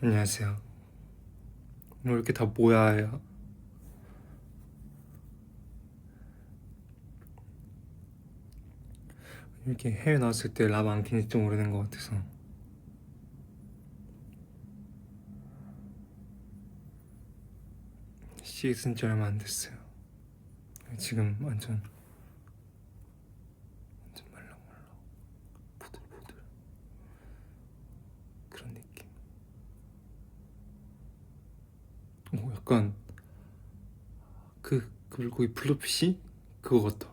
안녕하세요. 왜 이렇게 다 모여요? 이렇게 해외 나왔을 때 랍 안 킨지 좀 오래된 것 같아서. CD 쓴지 얼마 안 됐어요. 지금 완전 말랑말랑 보들보들 그런 느낌. 오, 약간 그 물고기 블루피시? 그거 같다.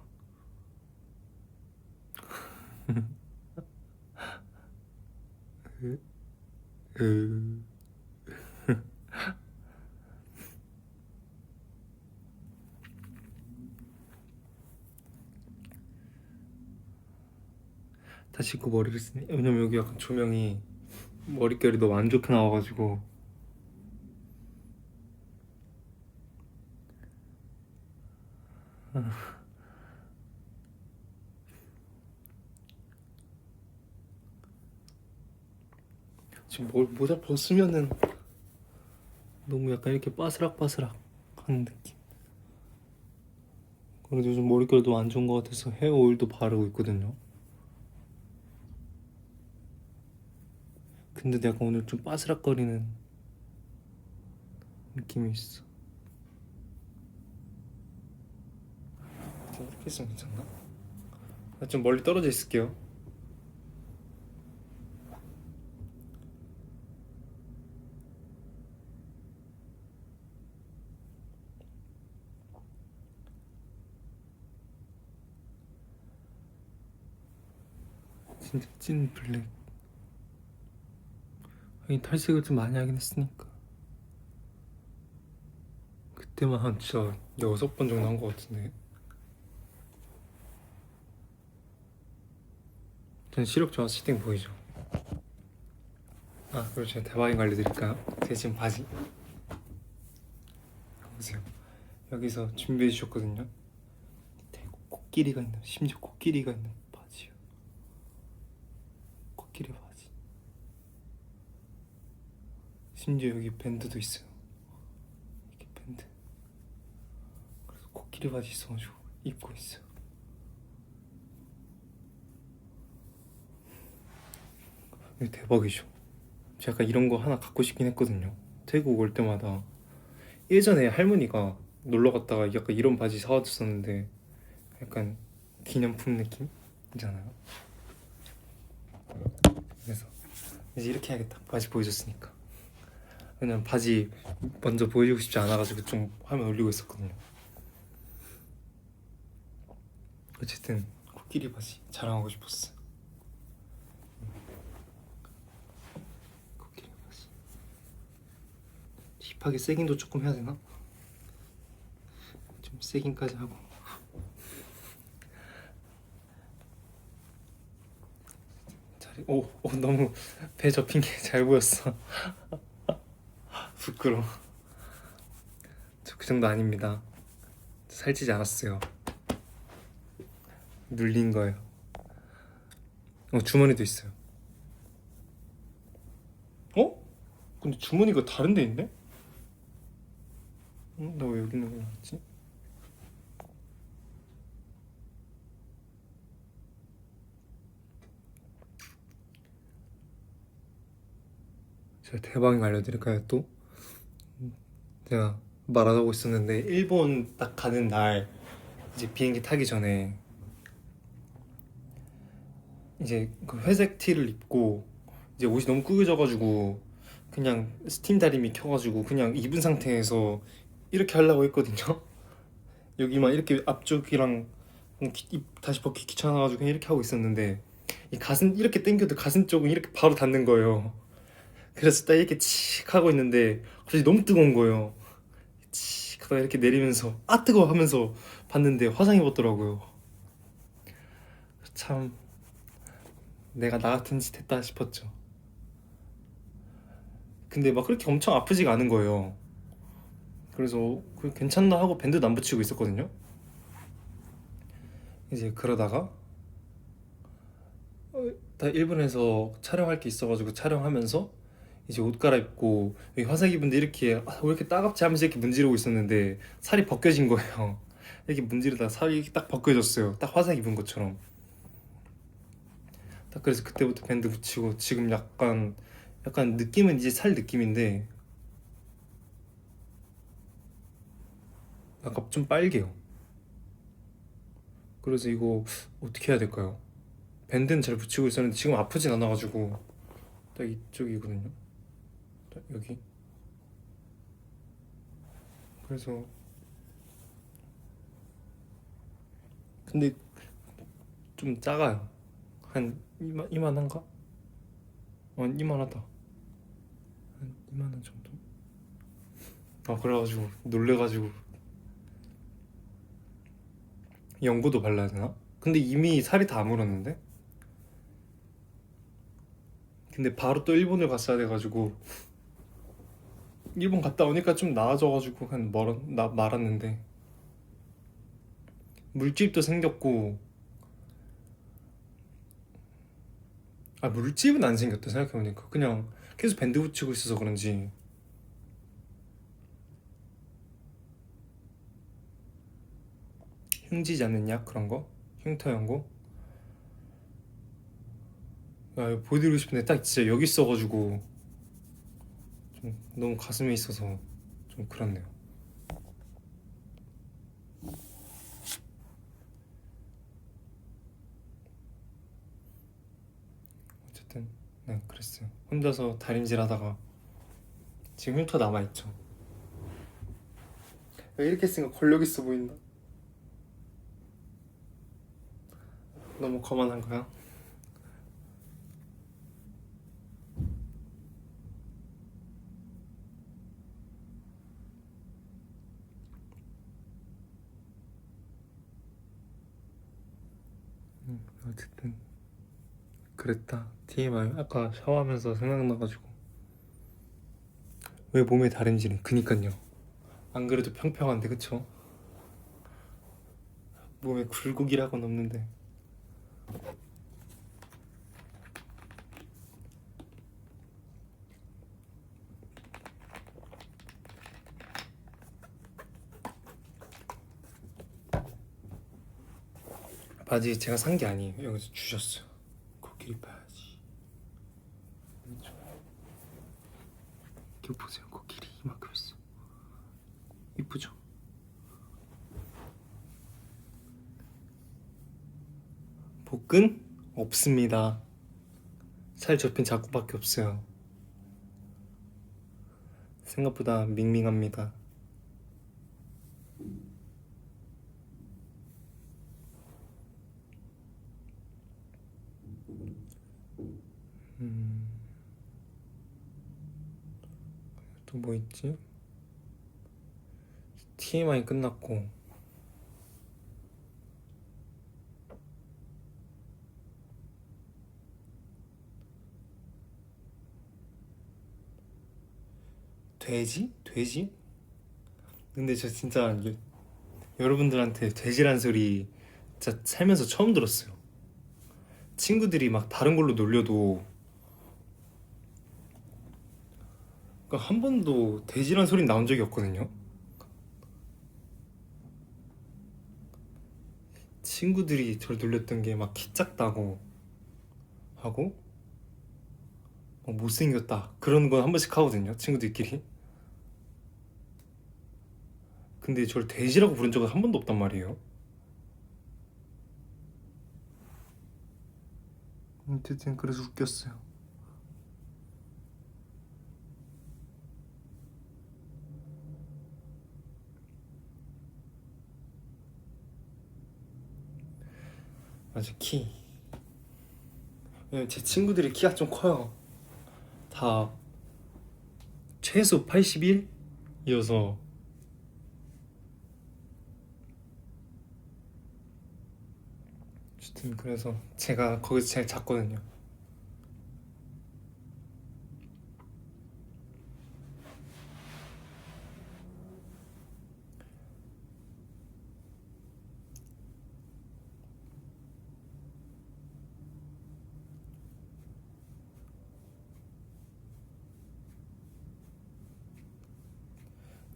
으... 다시 그 머리를 쓰니? 왜냐면 여기 약간 조명이 머릿결이 너무 안 좋게 나와가지고. 지금 모자 벗으면은 너무 약간 이렇게 바스락바스락 하는 느낌. 그리고 요즘 머릿결도 안 좋은 것 같아서 헤어 오일도 바르고 있거든요. 근데 약간 오늘 좀 바스락거리는 느낌이 있어. 이렇게 있으면 괜찮나? 좀 멀리 떨어져 있을게요. 진짜 찐 블랙. 아니 탈색을 좀 많이 하긴 했으니까. 그때만 한 진짜 6번 정도 한 것 같은데. 전 시력 좋아. 시팅 보이죠? 아 그리고 제가 대박인 알려드릴까요? 제 지금 바지 보세요. 여기서 준비해 주셨거든요. 밑에 코끼리가 있는, 심지어 코끼리가 있는 바지요. 코끼리 바지. 심지어 여기 밴드도 있어요. 이렇게 밴드. 그래서 코끼리 바지 있어가지고 입고 있어요. 이거 대박이죠. 제가 약간 이런 거 하나 갖고 싶긴 했거든요. 태국 올 때마다 예전에 할머니가 놀러 갔다가 약간 이런 바지 사와줬었는데 약간 기념품 느낌이잖아요. 그래서 이제 이렇게 해야겠다. 바지 보여줬으니까. 왜냐면 바지 먼저 보여주고 싶지 않아가지고 좀 화면 올리고 있었거든요. 어쨌든 코끼리 바지 자랑하고 싶었어. 코끼리 바지. 힙하게 세긴도 조금 해야 되나? 좀 세긴까지 하고. 오, 너무 배 접힌 게 잘 보였어. 부끄러워. 저 그 정도 아닙니다. 살찌지 않았어요. 눌린 거예요. 주머니도 있어요. 어? 근데 주머니가 다른 데 있네? 나 왜 여기 있는 거 같지? 제가 대박인 거 알려드릴까요 또? 제가 말 안 하고 있었는데 일본 딱 가는 날 이제 비행기 타기 전에 이제 그 회색 티를 입고 이제 옷이 너무 구겨져가지고 그냥 스팀 다리미 켜가지고 그냥 입은 상태에서 이렇게 하려고 했거든요. 여기만 이렇게 앞쪽이랑 입 다시 벗기 귀찮아가지고 그냥 이렇게 하고 있었는데 이 가슴 이렇게 당겨도 가슴 쪽은 이렇게 바로 닿는 거예요. 그래서 딱 이렇게 칙 하고 있는데 갑자기 너무 뜨거운 거예요. 칙 하다가 이렇게 내리면서 아 뜨거워 하면서 봤는데 화상 입었더라고요. 참 내가 나 같은 짓 했다 싶었죠. 근데 막 그렇게 엄청 아프지가 않은 거예요. 그래서 괜찮나 하고 밴드도 안 붙이고 있었거든요. 이제 그러다가 다 일본에서 촬영할 게 있어가지고 촬영하면서 이제 옷 갈아입고 여기 화상 입은데 이렇게 왜 이렇게 따갑지 하면서 이렇게 문지르고 있었는데 살이 벗겨진 거예요. 이렇게 문지르다가 살이 이렇게 딱 벗겨졌어요. 딱 화상 입은 것처럼. 딱 그래서 그때부터 밴드 붙이고 지금 약간 느낌은 이제 살 느낌인데 약간 좀 빨개요. 그래서 이거 어떻게 해야 될까요? 밴드는 잘 붙이고 있었는데 지금 아프진 않아가지고 딱 이쪽이거든요. 딱 여기. 그래서 근데 좀 작아요. 한 이만한가? 이만하다. 한 이만한 정도? 그래가지고 놀래가지고 연고도 발라야 되나? 근데 이미 살이 다 물었는데? 근데 바로 또 일본을 갔어야 돼가지고 일본 갔다 오니까 좀 나아져가지고 말았는데 물집도 생겼고 물집은 안 생겼다 생각해보니까 그냥 계속 밴드 붙이고 있어서 그런지 흉지지 않는 약 그런 거? 흉터 연고? 이거 보여드리고 싶은데 딱 진짜 여기 있어가지고 좀 너무 가슴에 있어서 좀 그렇네요. 어쨌든 네 그랬어요. 혼자서 다림질 하다가 지금 흉터 남아있죠. 이렇게 쓰니까 권력 있어 보인다. 너무 거만한 거야? 어쨌든 그랬다. TMI 아까 샤워하면서 생각나가지고 왜 몸에 다른지는 그니깐요. 안 그래도 평평한데 그쵸? 몸에 굴곡이라고는 없는데 바지 제가 산 게 아니에요. 여기서 주셨어요. 코끼리 바지. 이거 보세요. 코끼리 이만큼 있어. 이쁘죠? 복근? 없습니다. 살 접힌 자국밖에 없어요. 생각보다 밍밍합니다. 또 뭐 있지? TMI 끝났고 돼지? 돼지? 근데 저 진짜 여러분들한테 돼지란 소리 진짜 살면서 처음 들었어요. 친구들이 막 다른 걸로 놀려도 그러니까 한 번도 돼지란 소리 나온 적이 없거든요. 친구들이 저를 놀렸던 게 막 키 작다고 하고 못생겼다 그런 건 한 번씩 하거든요, 친구들끼리. 근데 저를 돼지라고 부른 적은 한 번도 없단 말이에요. 어쨌든 그래서 웃겼어요. 맞아, 키. 왜냐면 제 친구들이 키가 좀 커요. 다 최소 81이어서 어쨌든 그래서 제가 거기서 제일 작거든요.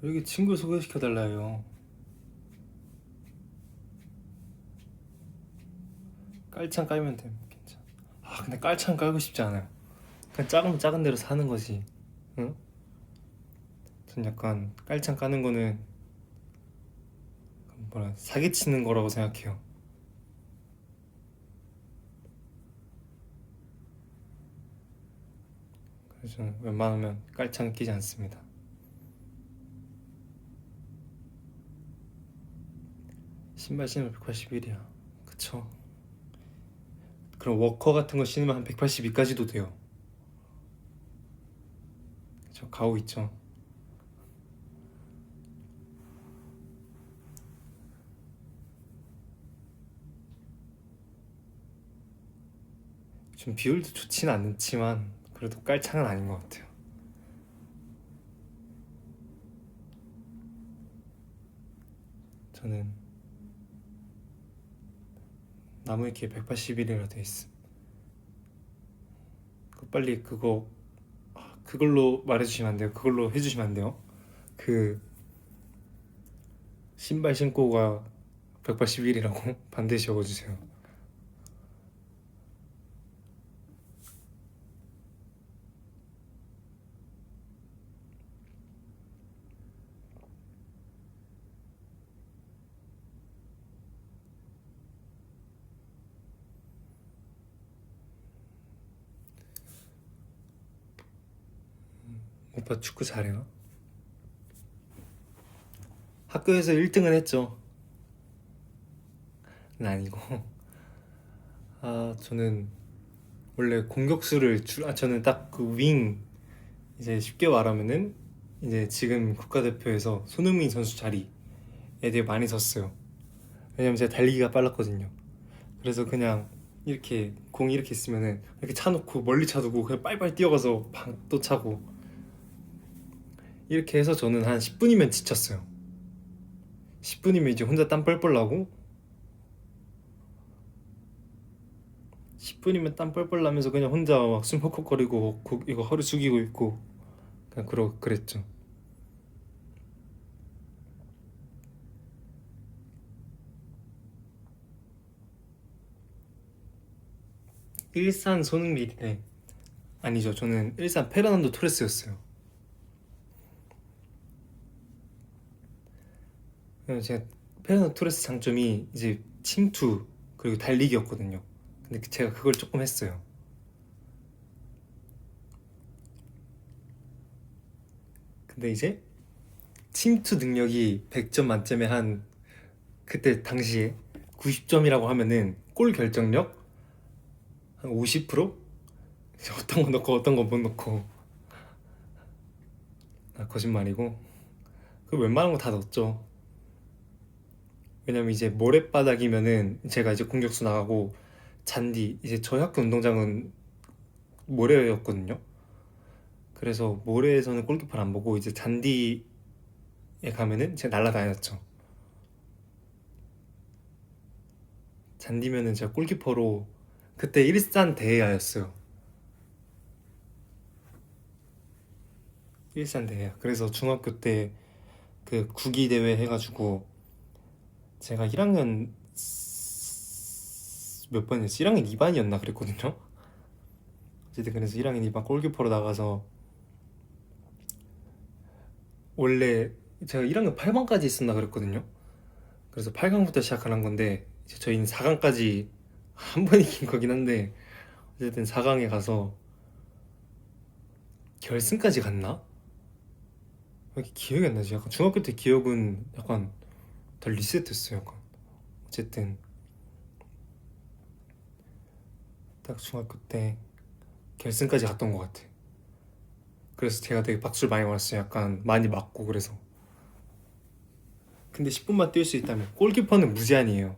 여기 친구 소개시켜달라요. 깔창 깔면 돼. 괜찮아. 아 근데 깔창 깔고 싶지 않아요. 그냥 작으면 작은 대로 사는 거지. 응? 전 약간 깔창 까는 거는 뭐라 사기치는 거라고 생각해요. 그래서 저는 웬만하면 깔창 끼지 않습니다. 신발 신으면 181이야. 그쵸? 그럼 워커 같은 거 신으면 한 182까지도 돼요. 저 가오 있죠. 좀 비율도 좋진 않지만 그래도 깔창은 아닌 것 같아요. 저는 나무위키에 181이라 돼 있음. 빨리 그걸로 말해주시면 안 돼요? 그걸로 해주시면 안 돼요? 그 신발 신고가 181이라고 반드시 적어주세요. 오빠 축구 잘해요? 학교에서 1등은 했죠. 아니고 저는 원래 공격수를 저는 딱 그 윙, 이제 쉽게 말하면은 이제 지금 국가대표에서 손흥민 선수 자리에 되게 많이 섰어요. 왜냐면 제가 달리기가 빨랐거든요. 그래서 그냥 이렇게 공 이렇게 있으면은 이렇게 차놓고 멀리 차두고 그냥 빨리빨리 뛰어가서 방 또 차고, 이렇게 해서 저는 한 10분이면 지쳤어요. 10분이면 이제 혼자 땀 뻘뻘 나고, 10분이면 땀 뻘뻘 나면서 그냥 혼자 막 숨 헉헉거리고 이거 허리 숙이고 있고 그냥 그랬죠. 일산 손흥민이네. 아니죠, 저는 일산 페르난도 토레스였어요. 제가 페르난도 토레스 장점이 이제 침투 그리고 달리기였거든요. 근데 제가 그걸 조금 했어요. 근데 이제 침투 능력이 100점 만점에 한 그때 당시에 90점이라고 하면은 골 결정력 한 50%? 어떤 거 넣고 어떤 거 못 넣고. 거짓말이고 그 웬만한 거 다 넣었죠. 왜냐면 이제 모래바닥이면은 제가 이제 공격수 나가고, 잔디 이제 저희 학교 운동장은 모래였거든요. 그래서 모래에서는 골키퍼를 안 보고 이제 잔디에 가면은 제가 날라다녔죠. 잔디면은 제가 골키퍼로, 그때 일산 대회야였어요. 일산 대회. 그래서 중학교 때 그 구기 대회 해가지고 제가 1학년 몇 번이었지? 1학년 2반이었나 그랬거든요. 어쨌든 그래서 1학년 2반 골키퍼로 나가서, 원래 제가 1학년 8반까지 있었나 그랬거든요. 그래서 8강부터 시작하는 건데 이제 저희는 4강까지 한 번 이긴 거긴 한데, 어쨌든 4강에 가서 결승까지 갔나? 왜 이렇게 기억이 안 나지? 약간 중학교 때 기억은 약간 다 리셋됐어요. 약간 어쨌든 딱 중학교 때 결승까지 갔던 것 같아. 그래서 제가 되게 박수를 많이 받았어요. 약간 많이 맞고 그래서. 근데 10분만 뛸 수 있다면 골키퍼는 무제한이에요.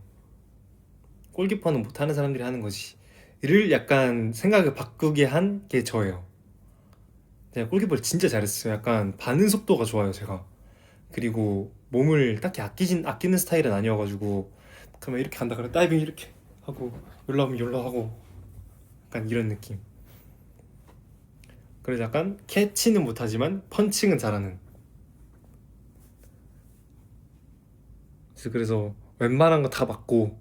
골키퍼는 못하는 사람들이 하는 거지 를 약간 생각을 바꾸게 한 게 저예요. 제가 골키퍼를 진짜 잘했어요. 약간 반응 속도가 좋아요 제가. 그리고 몸을 딱히 아끼는 스타일은 아니어가지고, 그러면 이렇게 간다 그러면 다이빙 이렇게 하고, 열라오면 열라하고, 약간 이런 느낌. 그래서 약간 캐치는 못하지만 펀칭은 잘하는. 그래서 웬만한 거 다 맞고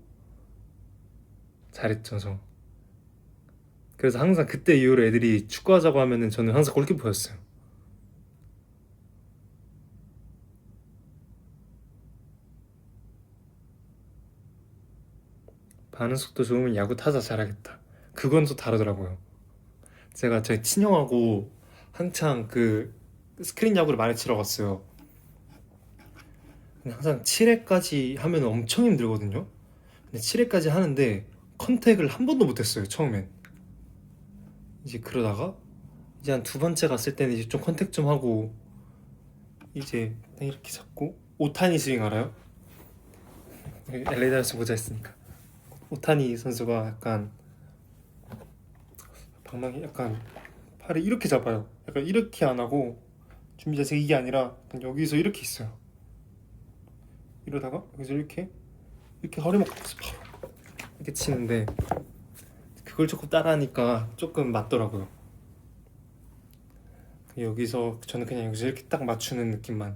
잘했죠 저. 그래서 항상 그때 이후로 애들이 축구하자고 하면은 저는 항상 골키퍼였어요. 반응 속도 좋으면 야구 타자 잘하겠다. 그건 또 다르더라고요. 제가 저희 친형하고 한창 그 스크린 야구를 많이 치러 갔어요. 근데 항상 7회까지 하면 엄청 힘들거든요. 근데 7회까지 하는데 컨택을 한 번도 못했어요 처음엔. 이제 그러다가 이제 한 두 번째 갔을 때는 이제 좀 컨택 좀 하고 이제 이렇게 잡고 오타니 스윙 알아요? LA 다저스 모자 있으니까. 오타니 선수가 약간 방망이 약간 팔을 이렇게 잡아요. 약간 이렇게 안 하고 준비 자세 이게 아니라 약간 여기서 이렇게 있어요. 이러다가 여기서 이렇게 허리 먹고 바로 이렇게 치는데 그걸 조금 따라하니까 조금 맞더라고요. 여기서 저는 그냥 여기서 이렇게 딱 맞추는 느낌만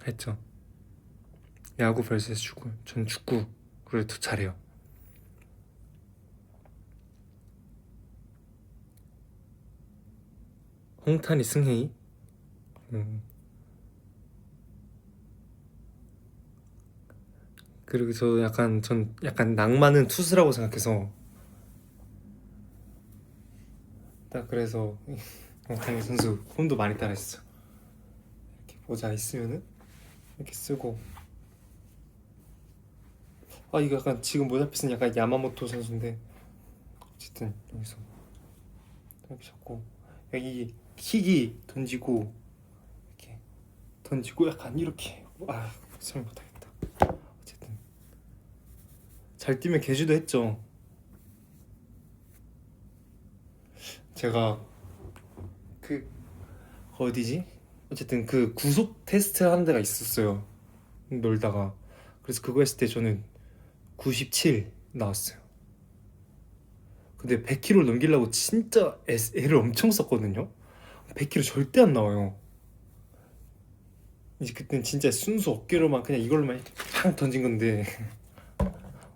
했죠. 야구 vs 축구. 전 축구를 더 잘해요. 홍탄이 승혜이? 음. 그리고 전 약간 낭만은 투수라고 생각해서 딱 그래서 홍탄이 선수 홈도 많이 따라했어. 이렇게 모자 있으면은 이렇게 쓰고. 아 이거 약간 지금 모자 핏은 약간 야마모토 선수인데 어쨌든 여기서 이렇게 잡고 여기 킥이 던지고 이렇게 던지고 약간 이렇게 설명 못하겠다. 어쨌든 잘 뛰면 개주도 했죠. 제가 그 어디지? 어쨌든 그 구속 테스트 하는 데가 있었어요. 놀다가. 그래서 그거 했을 때 저는 97 나왔어요. 근데 100kg를 넘기려고 진짜 애를 엄청 썼거든요. 100kg 절대 안 나와요. 이제 그땐 진짜 순수 어깨로만 그냥 이걸로만 이렇게 팡 던진 건데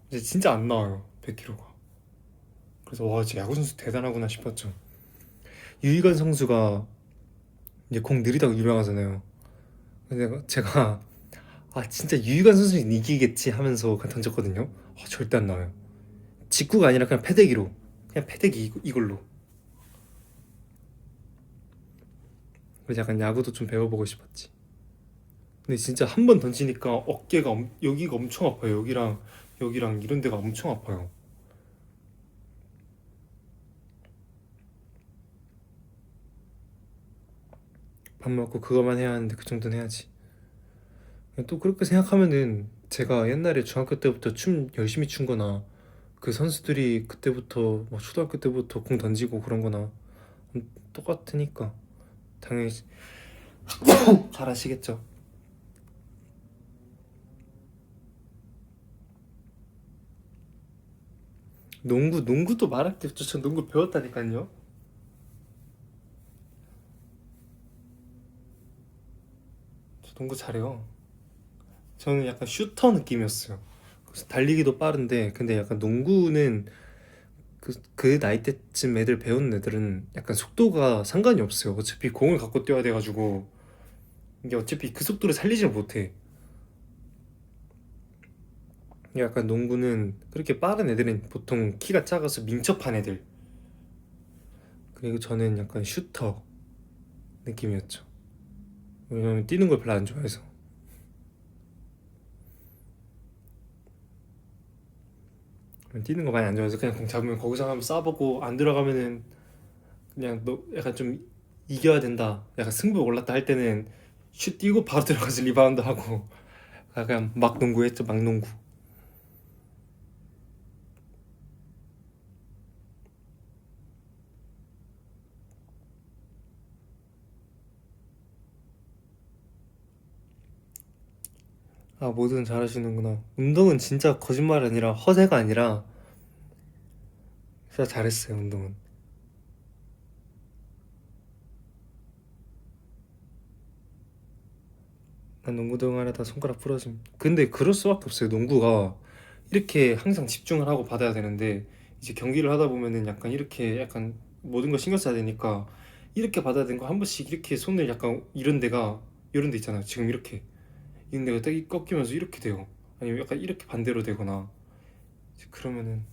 이제 진짜 안 나와요 100kg가. 그래서 와 진짜 야구 선수 대단하구나 싶었죠. 유희관 선수가 이제 공 느리다고 유명하잖아요. 근데 제가 진짜 유희관 선수는 이기겠지 하면서 그냥 던졌거든요. 절대 안 나와요. 직구가 아니라 그냥 패대기로 그냥 패대기 이걸로. 그래서 약간 야구도 좀 배워보고 싶었지. 근데 진짜 한 번 던지니까 어깨가 여기가 엄청 아파요. 여기랑 이런 데가 엄청 아파요. 밥 먹고 그거만 해야 하는데 그 정도는 해야지. 또 그렇게 생각하면은 제가 옛날에 중학교 때부터 춤 열심히 춘 거나 그 선수들이 그때부터 뭐 초등학교 때부터 공 던지고 그런 거나 똑같으니까 당연히 잘하시겠죠. 농구도 말할 게 없죠. 저 농구 배웠다니까요. 저 농구 잘해요. 저는 약간 슈터 느낌이었어요. 그래서 달리기도 빠른데 근데 약간 농구는 그 나이 때쯤 애들 배우는 애들은 약간 속도가 상관이 없어요. 어차피 공을 갖고 뛰어야 돼가지고 이게 어차피 그 속도를 살리지 못해. 약간 농구는 그렇게 빠른 애들은 보통 키가 작아서 민첩한 애들. 그리고 저는 약간 슈터 느낌이었죠. 왜냐면 뛰는 걸 별로 안 좋아해서. 뛰는 거 많이 안 좋아해서 그냥 공 잡으면 거기서 한번 쏴보고 안 들어가면은 그냥 너 약간 좀 이겨야 된다. 약간 승부 올랐다 할 때는 슛 뛰고 바로 들어가서 리바운드 하고 약간 막 농구했죠. 막 농구. 뭐든 잘하시는구나. 운동은 진짜 거짓말 아니라 허세가 아니라 진짜 잘했어요, 운동은. 약간 농구 동안하다 손가락 부러짐. 근데 그럴 수밖에 없어요. 농구가 이렇게 항상 집중을 하고 받아야 되는데 이제 경기를 하다 보면은 약간 이렇게 약간 모든 걸 신경 써야 되니까 이렇게 받아야 되는 거 한 번씩 이렇게 손을 약간 이런 데 있잖아요. 지금 이렇게 이런 데가 딱 꺾이면서 이렇게 돼요. 아니면 약간 이렇게 반대로 되거나 이제 그러면은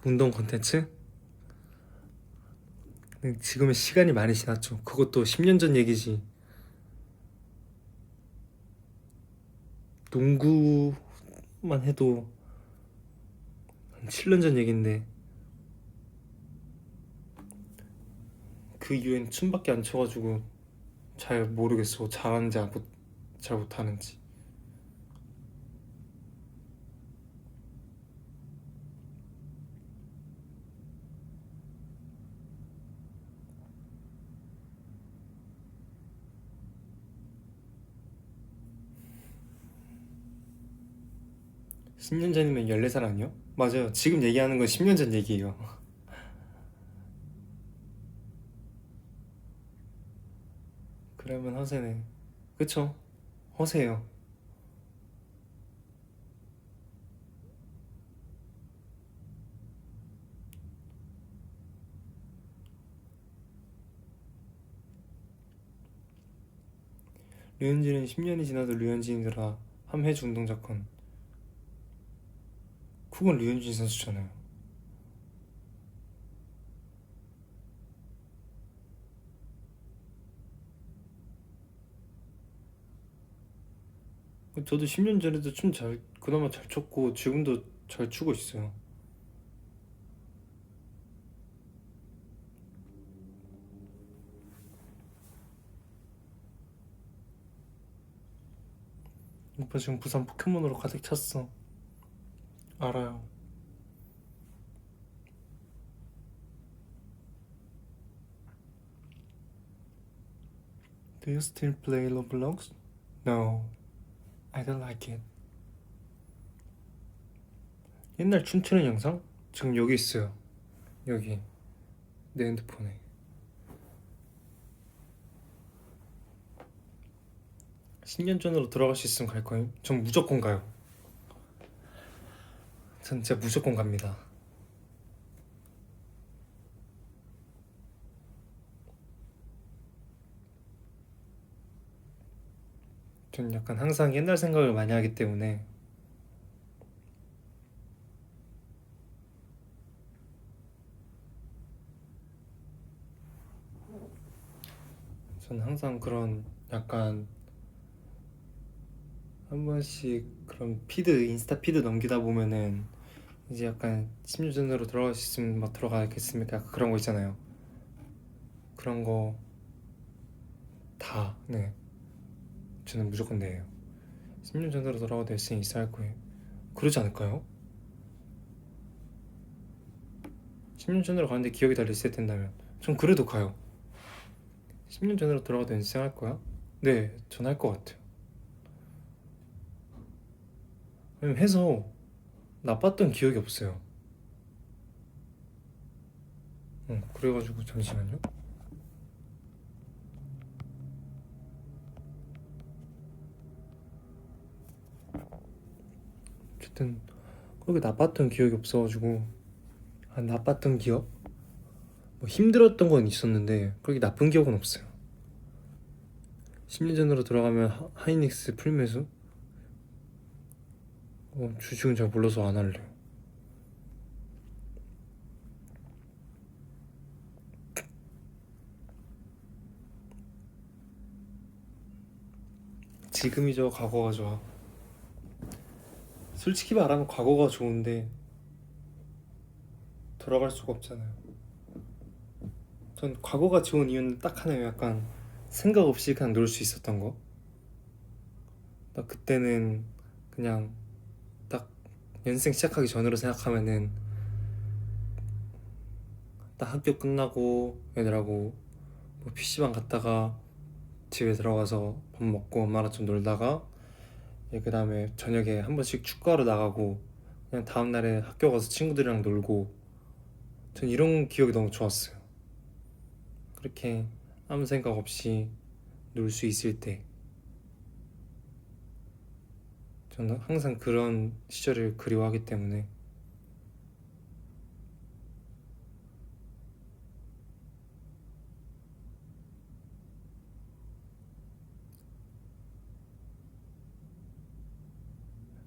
운동 콘텐츠? 지금은 시간이 많이 지났죠. 그것도 10년 전 얘기지. 농구만 해도 한 7년 전 얘긴데 그 이후엔 춤밖에 안 춰가지고 잘 모르겠어. 잘하는지 잘 못하는지. 10년 전이면 14살 아니요? 맞아요. 지금 얘기하는 건 10년 전 얘기예요. 그러면 허세네. 그쵸? 허세요. 류현진은 10년이 지나도 류현진이더라. 함해주 운동작권. 그건 류현진 선수잖아요. 저도 10년 전에도 그나마 잘 췄고 지금도 잘 추고 있어요. 오빠 지금 부산 포켓몬으로 가득 찼어. 알아요. Do you still play Roblox? No, I don't like it. 옛날 춤추는 영상? 지금 여기 있어요. 여기 내 핸드폰에. 10년 전으로 돌아갈 수 있으면 갈 거예요. 전 무조건 가요. 전 진짜 무조건 갑니다. 전 약간 항상 옛날 생각을 많이 하기 때문에 저는 항상 그런 약간 한 번씩 그런 인스타 피드 넘기다 보면은 이제 약간 10년 전으로 돌아갈 수 있으면 막 돌아가겠습니까? 약간 그런 거 있잖아요. 그런 거 다, 네. 저는 무조건 네예요. 10년 전으로 돌아가도 열심히 있어야 할 거예요. 그러지 않을까요? 10년 전으로 가는데 기억이 다 리셋된다면 전 그래도 가요. 10년 전으로 돌아가도 연습생 할 거야? 네, 전 할 것 같아요. 왜냐면 해서 나빴던 기억이 없어요. 그래가지고 잠시만요. 어쨌든 그렇게 나빴던 기억이 없어가지고 나빴던 기억? 뭐 힘들었던 건 있었는데 그렇게 나쁜 기억은 없어요. 10년 전으로 돌아가면 하이닉스 풀매수? 주식은 잘 몰라서 안 할래요. 지금이죠, 과거가 좋아. 솔직히 말하면 과거가 좋은데 돌아갈 수가 없잖아요. 전 과거가 좋은 이유는 딱 하나예요. 약간 생각 없이 그냥 놀 수 있었던 거. 딱 그때는 그냥 딱 연생 시작하기 전으로 생각하면은 딱 학교 끝나고 애들하고 뭐 PC방 갔다가 집에 들어가서 밥 먹고 엄마랑 좀 놀다가 그 다음에 저녁에 한 번씩 축구하러 나가고 그냥 다음날에 학교 가서 친구들이랑 놀고 전 이런 기억이 너무 좋았어요. 그렇게 아무 생각 없이 놀 수 있을 때, 저는 항상 그런 시절을 그리워하기 때문에.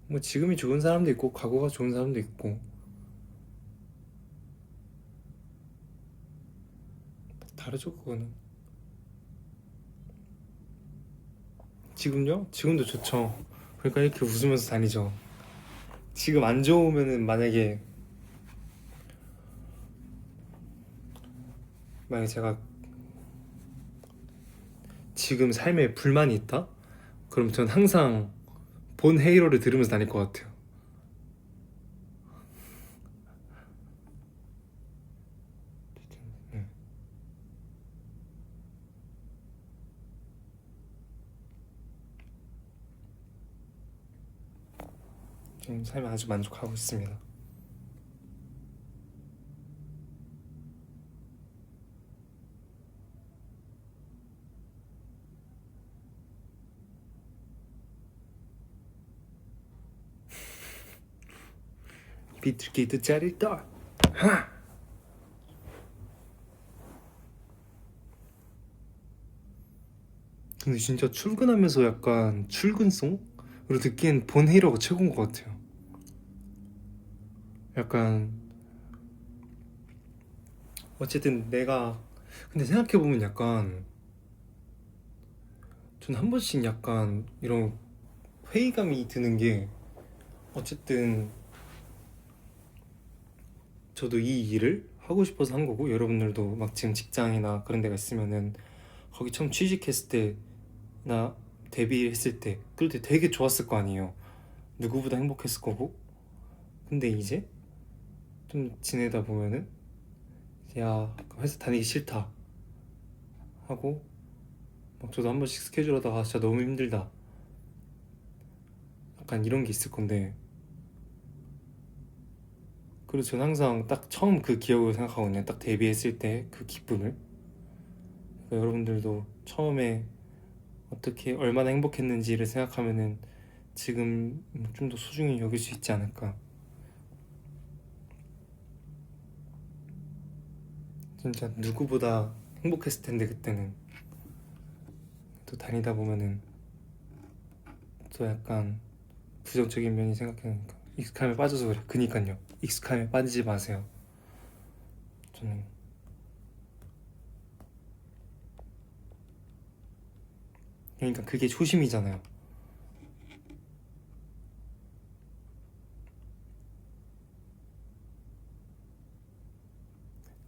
뭐 지금이 좋은 사람도 있고 과거가 좋은 사람도 있고 다르죠 그거는. 지금요? 지금도 좋죠. 그러니까 이렇게 웃으면서 다니죠. 지금 안 좋으면은 만약에 제가 지금 삶에 불만이 있다? 그럼 전 항상 본 헤이로를 들으면서 다닐 것 같아요. 네. 지금 삶에 아주 만족하고 있습니다. 비트기트 짜릿다. 근데 진짜 출근하면서 약간 출근송으로 듣기엔 본 헤이로가 최고인 것 같아요. 약간 어쨌든 내가 근데 생각해보면 약간 전 한 번씩 약간 이런 회의감이 드는 게 어쨌든 저도 이 일을 하고 싶어서 한 거고 여러분들도 막 지금 직장이나 그런 데가 있으면은 거기 처음 취직했을 때나 데뷔했을 때 그럴 때 되게 좋았을 거 아니에요. 누구보다 행복했을 거고. 근데 이제 좀 지내다 보면은 야 회사 다니기 싫다 하고 막 저도 한 번씩 스케줄 하다가 진짜 너무 힘들다 약간 이런 게 있을 건데. 그리고 저는 항상 딱 처음 그 기억을 생각하거든요. 딱 데뷔했을 때 그 기쁨을. 그러니까 여러분들도 처음에 어떻게 얼마나 행복했는지를 생각하면은 지금 좀 더 소중히 여길 수 있지 않을까. 진짜 누구보다 행복했을 텐데 그때는. 또 다니다 보면은 또 약간 부정적인 면이 생각하니까 익숙함에 빠져서 그래. 그니까요. 익숙함에 빠지지 마세요. 저는 그러니까 그게 초심이잖아요.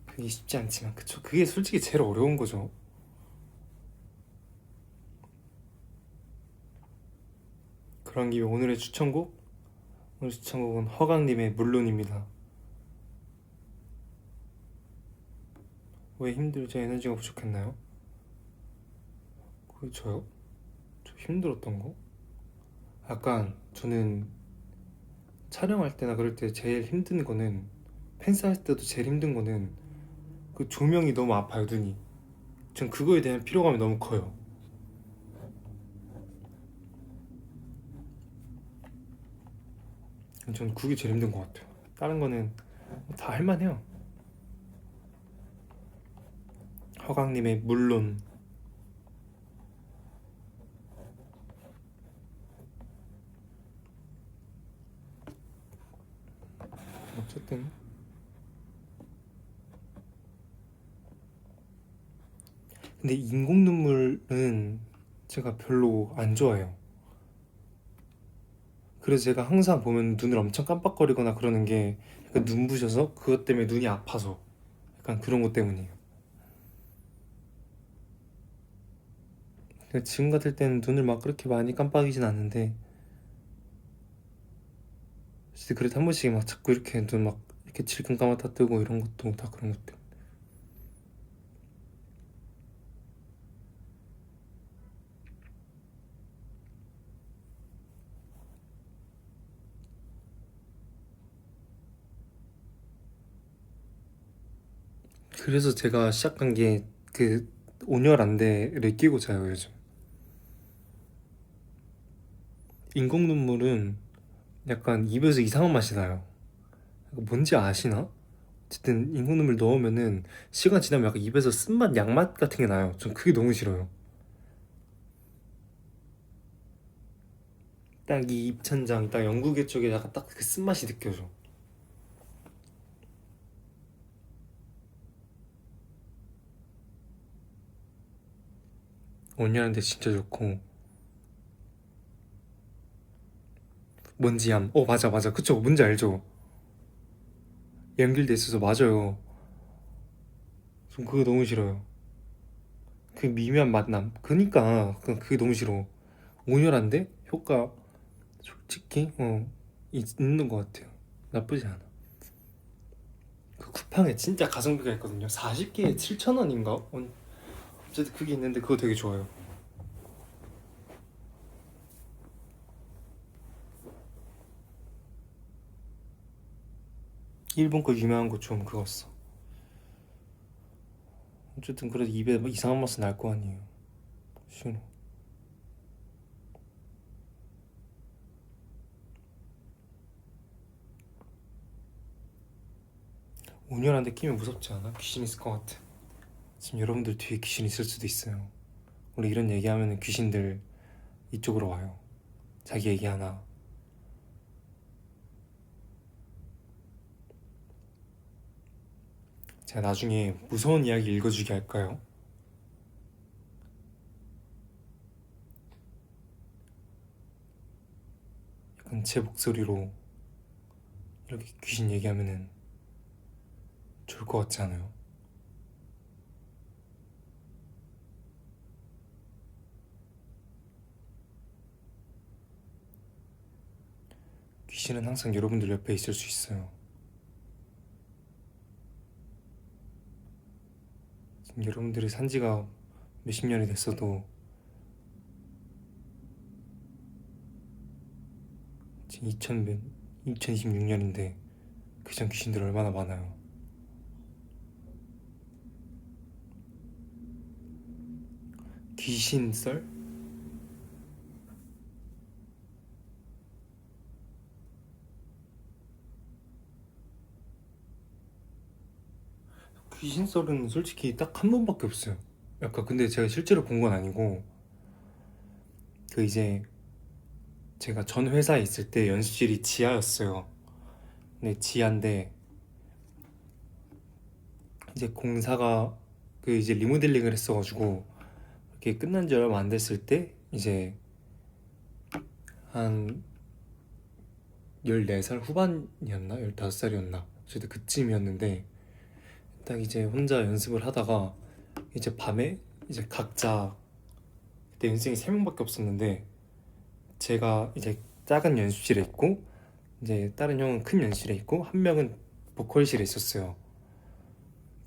그게 쉽지 않지만 그쵸. 그게 솔직히 제일 어려운 거죠. 그런 김에 오늘의 추천곡. 오늘 추천곡은 허강님의 물론입니다. 왜 힘들죠? 에너지가 부족했나요? 그 저요? 저 힘들었던 거? 약간 저는 촬영할 때나 그럴 때 제일 힘든 거는 펜스 할 때도 제일 힘든 거는 그 조명이 너무 아파요 눈이. 전 그거에 대한 피로감이 너무 커요. 전 그게 제일 힘든 것 같아요. 다른 거는 다 할만해요. 허강님의 물론. 어쨌든 근데 인공 눈물은 제가 별로 안 좋아해요. 그래서 제가 항상 보면 눈을 엄청 깜빡거리거나 그러는 게 약간 눈부셔서 그것 때문에 눈이 아파서 약간 그런 것 때문이에요. 근데 지금 같을 때는 눈을 막 그렇게 많이 깜빡이진 않는데 진짜 그래도 한 번씩 막 자꾸 이렇게 눈 막 이렇게 질끈 감았다 뜨고 이런 것도 다 그런 것 때문에. 그래서 제가 시작한 게 그 온열안대를 끼고 자요 요즘. 인공 눈물은 약간 입에서 이상한 맛이 나요. 뭔지 아시나? 어쨌든 인공 눈물 넣으면은 시간 지나면 약간 입에서 쓴맛, 약맛 같은 게 나요. 전 그게 너무 싫어요. 딱 이 입천장, 딱 영구개 쪽에 약간 딱 그 쓴맛이 느껴져. 온열한데 진짜 좋고. 먼지암. 맞아 맞아. 그쵸. 뭔지 알죠? 연결돼 있어서 맞아요. 전 그게 너무 싫어요. 그 미묘한 맛남. 그니까 그게 너무 싫어. 온열한데 효과 솔직히 있는 것 같아요. 나쁘지 않아. 그 쿠팡에 진짜 가성비가 있거든요. 40개에 7,000원인가? 어쨌든 그게 있는데 그거 되게 좋아요. 일본 거 유명한 거 좀 그거 써. 어쨌든 그래도 입에 뭐 이상한 맛은 날 거 아니에요. 싫어. 온열한데 끼면 무섭지 않아? 귀신 있을 것 같아. 지금 여러분들 뒤에 귀신 있을 수도 있어요. 원래 이런 얘기하면 귀신들 이쪽으로 와요. 자기 얘기 하나. 제가 나중에 무서운 이야기 읽어주게 할까요? 약간 제 목소리로 이렇게 귀신 얘기하면은 좋을 것 같지 않아요? 귀신은 항상 여러분들 옆에 있을 수 있어요. 지금 여러분들이 산 지가 몇십 년이 됐어도 지금 2026년인데 그전 귀신들 얼마나 많아요. 귀신썰? 귀신썰은 솔직히 딱 한 번밖에 없어요. 약간 근데 제가 실제로 본 건 아니고 그 이제 제가 전 회사에 있을 때 연습실이 지하였어요. 근데 지하인데 이제 공사가 그 이제 리모델링을 했어가지고 이렇게 끝난 지 얼마 안 됐을 때 이제 한 14살 후반이었나? 15살이었나? 어쨌든 그쯤이었는데 딱 이제 혼자 연습을 하다가 이제 밤에 이제 각자 그때 연습생이 3명밖에 없었는데 제가 이제 작은 연습실에 있고 이제 다른 형은 큰 연습실에 있고 한 명은 보컬실에 있었어요.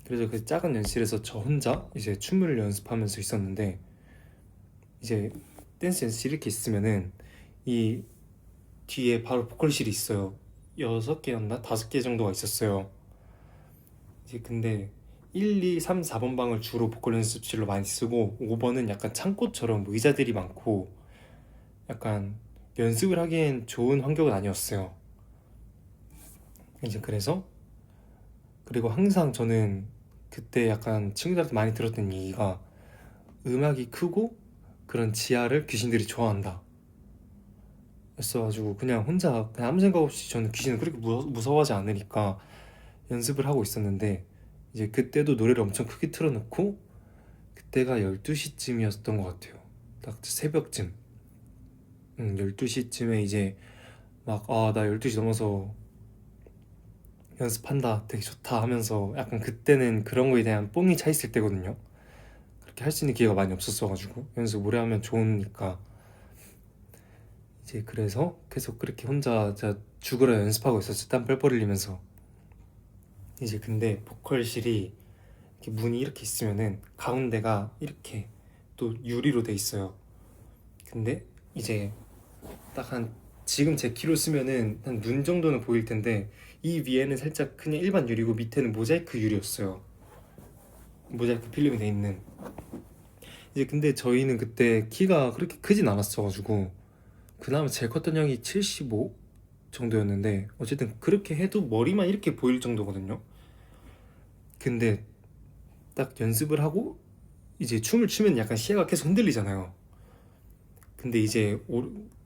그래서 그 작은 연습실에서 저 혼자 이제 춤을 연습하면서 있었는데 이제 댄스 연습실 이렇게 있으면은 이 뒤에 바로 보컬실이 있어요. 6개였나? 5개 정도가 있었어요. 이제 근데 1, 2, 3, 4번 방을 주로 보컬 연습실로 많이 쓰고 5번은 약간 창고처럼 뭐 의자들이 많고 약간 연습을 하기엔 좋은 환경은 아니었어요. 이제 그래서 그리고 항상 저는 그때 약간 친구들한테 많이 들었던 얘기가 음악이 크고 그런 지하를 귀신들이 좋아한다 였어가지고 그냥 혼자 그냥 아무 생각 없이 저는 귀신을 그렇게 무서워하지 않으니까 연습을 하고 있었는데 이제 그때도 노래를 엄청 크게 틀어놓고 그때가 12시쯤이었던 것 같아요. 딱 새벽쯤 12시쯤에 이제 막 나 12시 넘어서 연습한다 되게 좋다 하면서 약간 그때는 그런 거에 대한 뽕이 차 있을 때거든요. 그렇게 할 수 있는 기회가 많이 없었어가지고 연습 오래 하면 좋으니까 이제 그래서 계속 그렇게 혼자 진짜 죽으라 연습하고 있었어요. 땀 뻘뻘 흘리면서. 이제 근데 보컬실이 이렇게 문이 이렇게 있으면은 가운데가 이렇게 또 유리로 돼 있어요. 근데 이제 딱 한 지금 제 키로 쓰면은 한 눈 정도는 보일 텐데 이 위에는 살짝 그냥 일반 유리고 밑에는 모자이크 유리였어요. 모자이크 필름이 돼 있는. 이제 근데 저희는 그때 키가 그렇게 크진 않았어가지고 그나마 제일 컸던 형이 75 정도였는데 어쨌든 그렇게 해도 머리만 이렇게 보일 정도거든요. 근데 딱 연습을 하고 이제 춤을 추면 약간 시야가 계속 흔들리잖아요. 근데 이제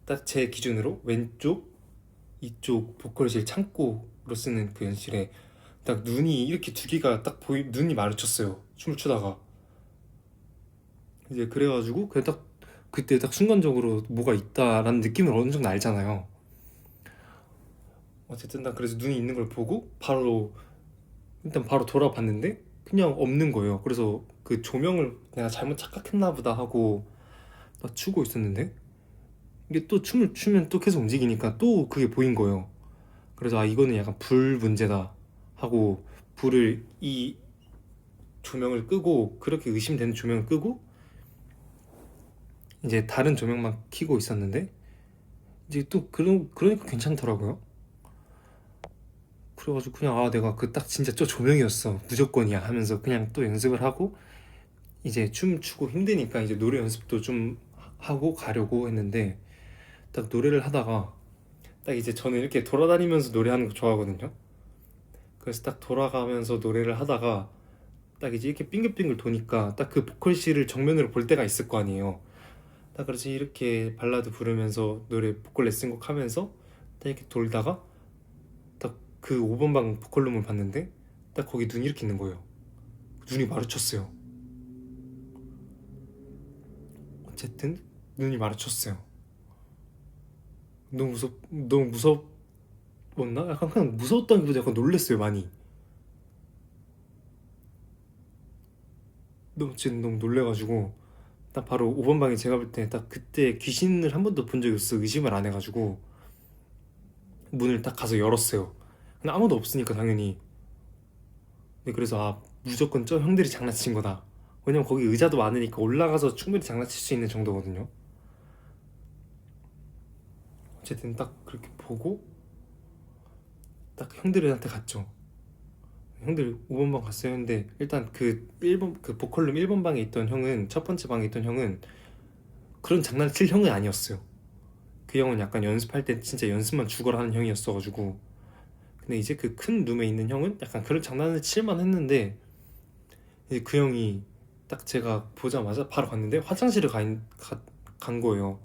딱 제 기준으로 왼쪽 이쪽 보컬실 창고로 쓰는 그 연실에 딱 눈이 이렇게 두 개가 딱 눈이 마주쳤어요. 춤을 추다가 이제 그래가지고 그냥 딱 그때 딱 순간적으로 뭐가 있다라는 느낌을 어느 정도 알잖아요. 어쨌든 난 그래서 눈이 있는 걸 보고 바로 일단 바로 돌아봤는데 그냥 없는 거예요. 그래서 그 조명을 내가 잘못 착각했나 보다 하고 나 추고 있었는데 이게 또 춤을 추면 또 계속 움직이니까 또 그게 보인 거예요. 그래서 아 이거는 약간 불 문제다 하고 불을 이 조명을 끄고 그렇게 의심되는 조명을 끄고 이제 다른 조명만 켜고 있었는데 이제 또 그러니까 괜찮더라고요. 그래가지고 그냥 아 내가 그 딱 진짜 저 조명이었어 무조건이야 하면서 그냥 또 연습을 하고 이제 춤 추고 힘드니까 이제 노래 연습도 좀 하고 가려고 했는데 딱 노래를 하다가 딱 이제 저는 이렇게 돌아다니면서 노래하는 거 좋아하거든요. 그래서 딱 돌아가면서 노래를 하다가 딱 이제 이렇게 빙글빙글 도니까 딱 그 보컬실을 정면으로 볼 때가 있을 거 아니에요. 딱 그래서 이렇게 발라드 부르면서 노래 보컬 레슨곡 하면서 딱 이렇게 돌다가 딱 그 5번 방 보컬룸을 봤는데 딱 거기 눈이 이렇게 있는 거예요. 눈이 마주쳤어요. 어쨌든 눈이 마주쳤어요. 너무 무섭었나? 약간 그냥 무서웠다기보다 약간 놀랬어요 많이. 너무 지금 너무 놀래가지고 딱 바로 5번 방에 제가 볼 때 딱 그때 귀신을 한 번도 본 적이 없어 의심을 안 해가지고 문을 딱 가서 열었어요. 근데 아무도 없으니까 당연히. 근데 그래서 아 무조건 저 형들이 장난친 거다. 왜냐면 거기 의자도 많으니까 올라가서 충분히 장난칠 수 있는 정도거든요. 어쨌든 딱 그렇게 보고 딱 형들한테 갔죠. 형들 5번 방 갔어요. 근데 일단 그 1번 그 보컬룸 1번 방에 있던 형은 첫 번째 방에 있던 형은 그런 장난을 칠 형은 아니었어요. 그 형은 약간 연습할 때 진짜 연습만 죽어라 하는 형이었어가지고. 근데 이제 그 큰 룸에 있는 형은 약간 그런 장난을 칠만 했는데 이제 그 형이 딱 제가 보자마자 바로 갔는데 화장실을 간 거예요.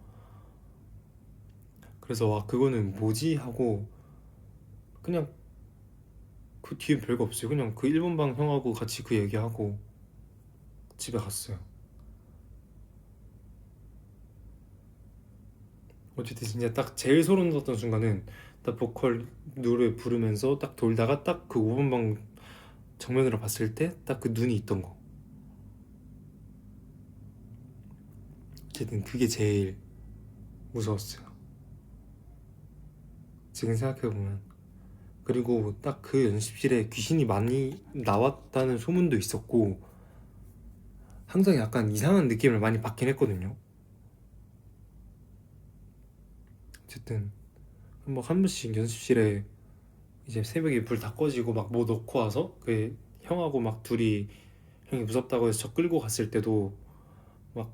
그래서 와 그거는 뭐지 하고 그냥 그 뒤엔 별거 없어요. 그냥 그 1번 방 형하고 같이 그 얘기하고 집에 갔어요. 어쨌든 진짜 딱 제일 소름 돋았던 순간은 딱 보컬 노래 부르면서 딱 돌다가 딱 그 5번 방 정면으로 봤을 때 딱 그 눈이 있던 거. 어쨌든 그게 제일 무서웠어요. 지금 생각해보면. 그리고 딱 그 연습실에 귀신이 많이 나왔다는 소문도 있었고 항상 약간 이상한 느낌을 많이 받긴 했거든요. 어쨌든 뭐 한 번씩 연습실에 이제 새벽에 불 다 꺼지고 막 뭐 넣고 와서 그 형하고 막 둘이 형이 무섭다고 해서 저 끌고 갔을 때도 막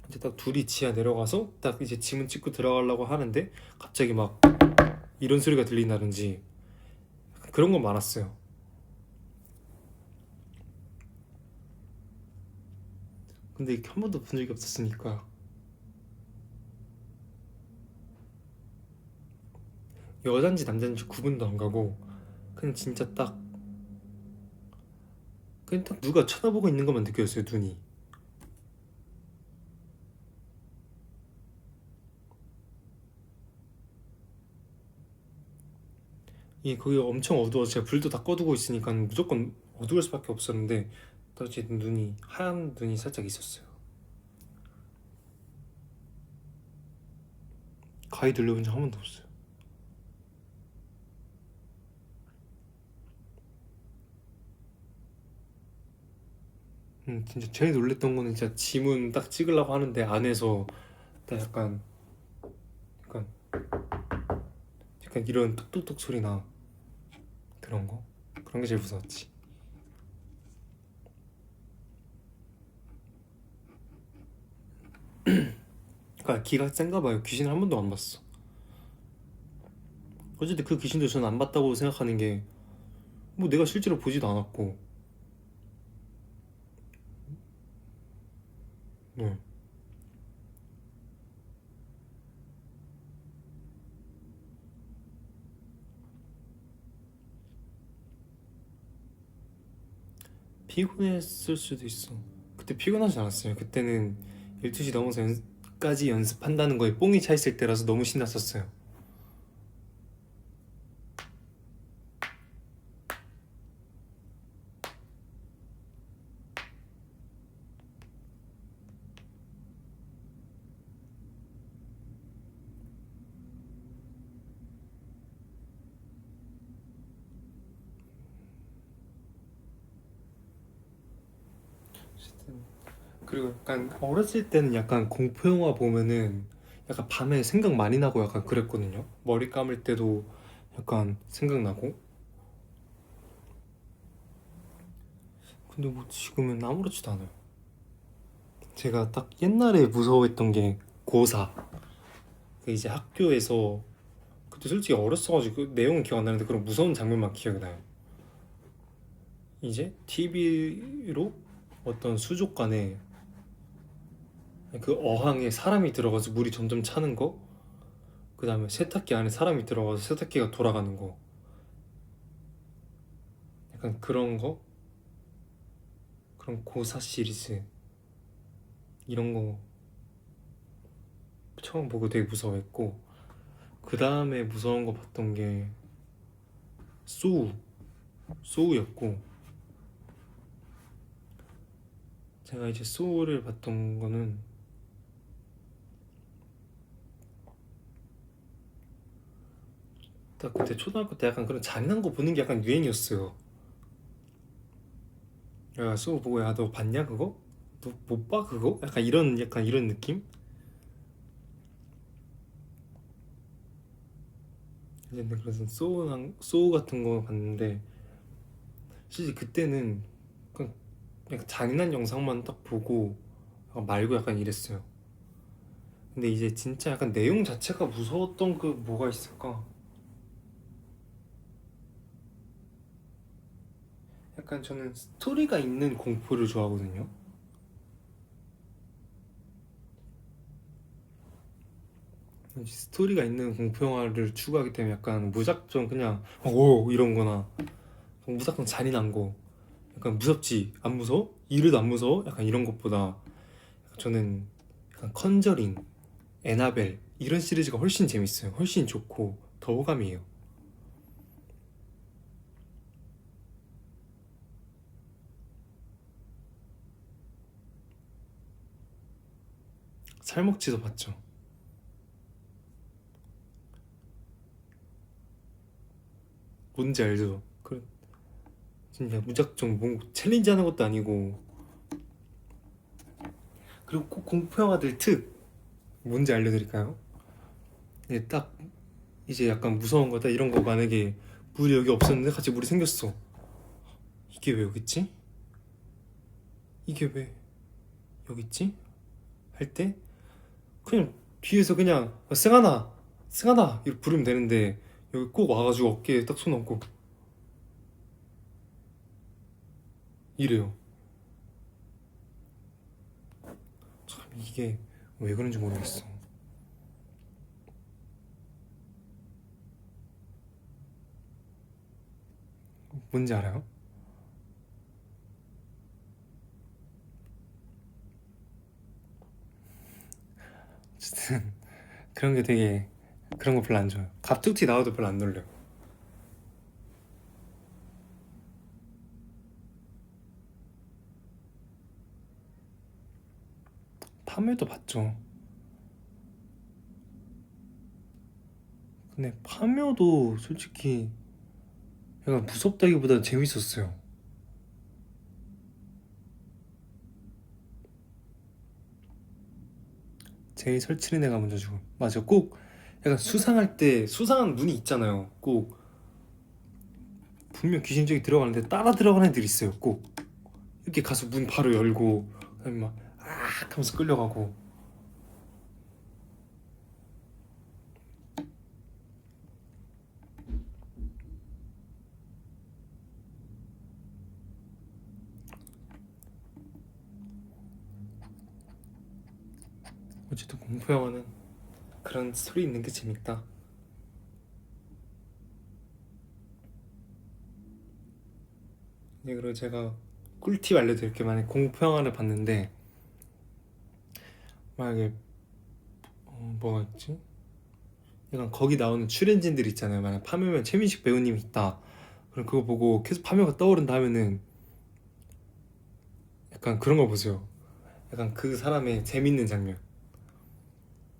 이제 딱 둘이 지하 내려가서 딱 이제 지문 찍고 들어가려고 하는데 갑자기 막 이런 소리가 들린다든지 그런 건 많았어요. 근데 이렇게 한 번도 본 적이 없었으니까 여잔지 남잔지 구분도 안 가고 그냥 진짜 딱 그냥 딱 누가 쳐다보고 있는 것만 느껴졌어요 눈이. 이 거기 엄청 어두워 제가 불도 다 꺼두고 있으니까 무조건 어두울 수밖에 없었는데 어쨌든 눈이 하얀 눈이 살짝 있었어요. 가위 들려본 적 한 번도 없어요. 진짜 제일 놀랬던 거는 진짜 지문 딱 찍으려고 하는데 안에서 딱 약간 약간 이런 뚝뚝뚝 소리나 그런 거 그런 게 제일 무서웠지. 그러니까 기가 센가 봐요. 귀신을 한 번도 안 봤어. 어쨌든 그 귀신도 저는 안 봤다고 생각하는 게 뭐 내가 실제로 보지도 않았고. 네. 피곤했을 수도 있어. 그때 피곤하지 않았어요. 그때는 12시 넘어서 까지 연습한다는 거에 뽕이 차 있을 때라서 너무 신났었어요. 어쨌든 그리고 약간 어렸을 때는 약간 공포 영화 보면은 약간 밤에 생각 많이 나고 약간 그랬거든요. 머리 감을 때도 약간 생각나고. 근데 뭐 지금은 아무렇지도 않아요. 제가 딱 옛날에 무서워했던 게 고사. 그 이제 학교에서 그때 솔직히 어렸어가지고 그 내용은 기억 안 나는데 그런 무서운 장면만 기억이 나요. 이제 TV로 어떤 수족관에 그 어항에 사람이 들어가서 물이 점점 차는 거, 그 다음에 세탁기 안에 사람이 들어가서 세탁기가 돌아가는 거, 약간 그런 거, 그런 고사 시리즈 이런 거 처음 보고 되게 무서워했고, 그 다음에 무서운 거 봤던 게 소우, 소우였고, 제가 이제 소우를 봤던 거는 딱 그때 초등학교 때 약간 그런 잔인한 거 보는 게 약간 유행이었어요. 야 소우 보고 야 너 봤냐 그거? 너 못 봐 그거? 약간 이런 느낌? 이제 그래서 소우 같은 거 봤는데 실제 그때는 그냥 약간 잔인한 영상만 딱 보고 약간 말고 약간 이랬어요. 근데 이제 진짜 약간 내용 자체가 무서웠던 그 뭐가 있을까? 약간 저는 스토리가 있는 공포를 좋아하거든요. 스토리가 있는 공포 영화를 추구하기 때문에 약간 무작정 그냥 오 이런 거나 무작정 잔인한 거 약간 무섭지 안 무서워? 이래도 안 무서워? 약간 이런 것보다 저는 약간 컨저링, 에나벨 이런 시리즈가 훨씬 재밌어요. 훨씬 좋고 더 호감이에요. 살먹지도 봤죠. 뭔지 알죠? 그 진짜 무작정 뭐 챌린지 하는 것도 아니고. 그리고 꼭 공포 영화들 특 뭔지 알려드릴까요? 이제 딱 이제 약간 무서운 거다 이런 거 만약에 물이 여기 없었는데 같이 물이 생겼어. 이게 왜 여기 있지? 이게 왜 여기 있지? 할 때 그냥 뒤에서 그냥 승환아 승환아 이렇게 부르면 되는데 여기 꼭 와가지고 어깨에 딱 손 얹고 이래요. 참 이게 왜 그런지 모르겠어. 뭔지 알아요? 어쨌든 그런 게 되게 그런 거 별로 안 좋아요. 갑툭튀 나와도 별로 안 놀려요. 파묘도 봤죠. 근데 파묘도 솔직히 약간 무섭다기보다 재밌었어요. 제일 설치는 애가 먼저 죽어. 맞아. 꼭 약간 수상할 때 수상한 문이 있잖아요. 꼭 분명 귀신 쪽에 들어가는데 따라 들어가는 애들 있어요. 꼭 이렇게 가서 문 바로 열고 그다음에 막 하면서 끌려가고. 어쨌든 공포 영화는 그런 스토리 있는 게 재밌다. 네, 그리고 제가 꿀팁 알려드릴게요. 만약에 공포 영화를 봤는데 만약에 뭐가 있지? 약간 거기 나오는 출연진들 있잖아요. 만약 파묘면 최민식 배우님이 있다. 그럼 그거 보고 계속 파묘가 떠오른다 하면은 약간 그런 거 보세요. 약간 그 사람의 재밌는 장면.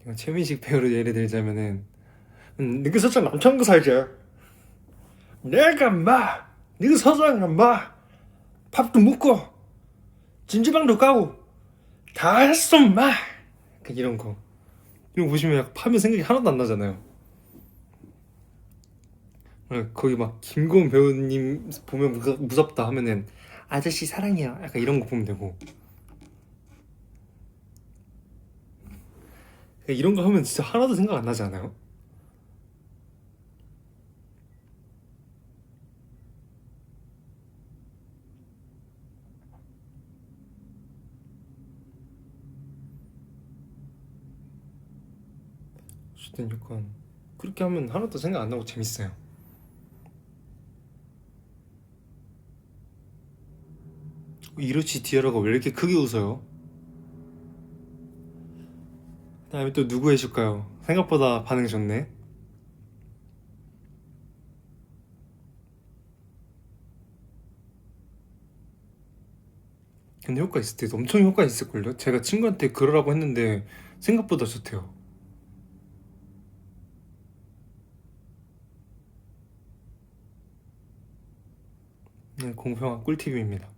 약간 최민식 배우를 예를 들자면은 너그 서장 남창구 살지? 내가 너그 서장은 밥도 먹고 진지방도 가고 다 했어 약간 이런 거 보시면 약간 파묘 생각이 하나도 안 나잖아요. 거기 막 김고은 배우님 보면 무섭다 하면은 아저씨 사랑해요 약간 이런 거 보면 되고, 이런 거 하면 진짜 하나도 생각 안 나지 않아요? 어쨌든 약간 그렇게 하면 하나도 생각 안 나고 재밌어요. 이로치 디아라가 왜 이렇게 크게 웃어요? 다음에 또 누구 해줄까요? 생각보다 반응 좋네. 근데 효과 있을 때 엄청 효과 있을걸요? 제가 친구한테 그러라고 했는데 생각보다 좋대요. 네, 공평한 꿀팁입니다.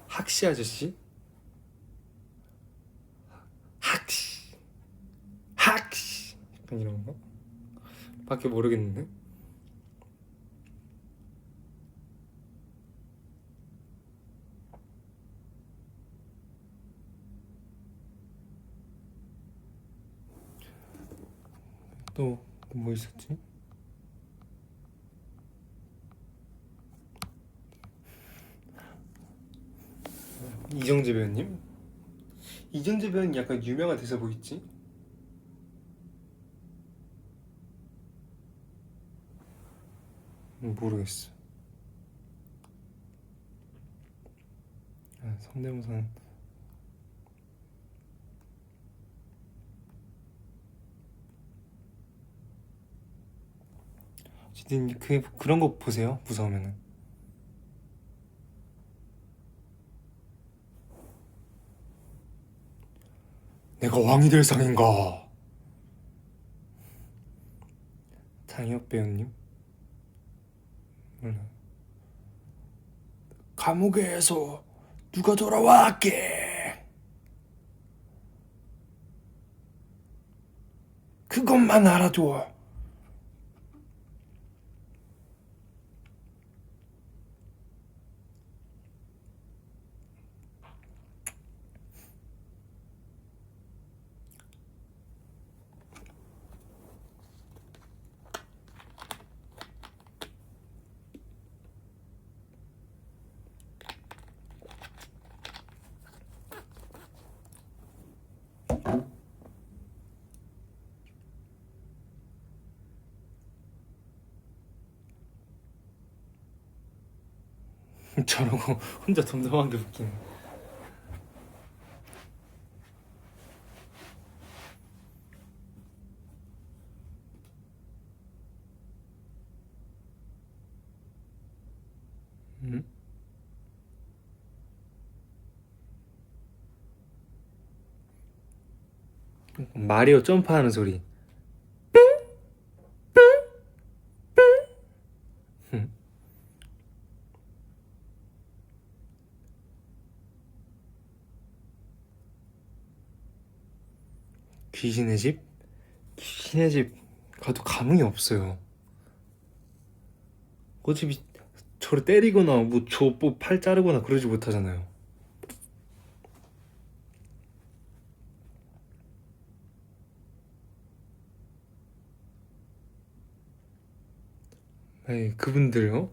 학시 아저씨? 학시 학시 약간 이런 거? 밖에 모르겠는데? 또 뭐 있었지? 이정재 배우님? 이정재 배우님 약간 유명한 대사 뭐 있지? 모르겠어. 성대모사는 어쨌든 그런 거 보세요. 무서우면은. 내가 왕이 될 상인가? 장혁 배우님? 몰라. 감옥에서 누가 돌아왔게? 그것만 알아줘. 저러고 혼자 덤덤한 게 웃기네. 음? 마리오 점프하는 소리. 귀신의 집? 귀신의 집 가도 감흥이 없어요. 어차피 저를 때리거나 뭐 팔 자르거나 그러지 못하잖아요. 아니 그분들요?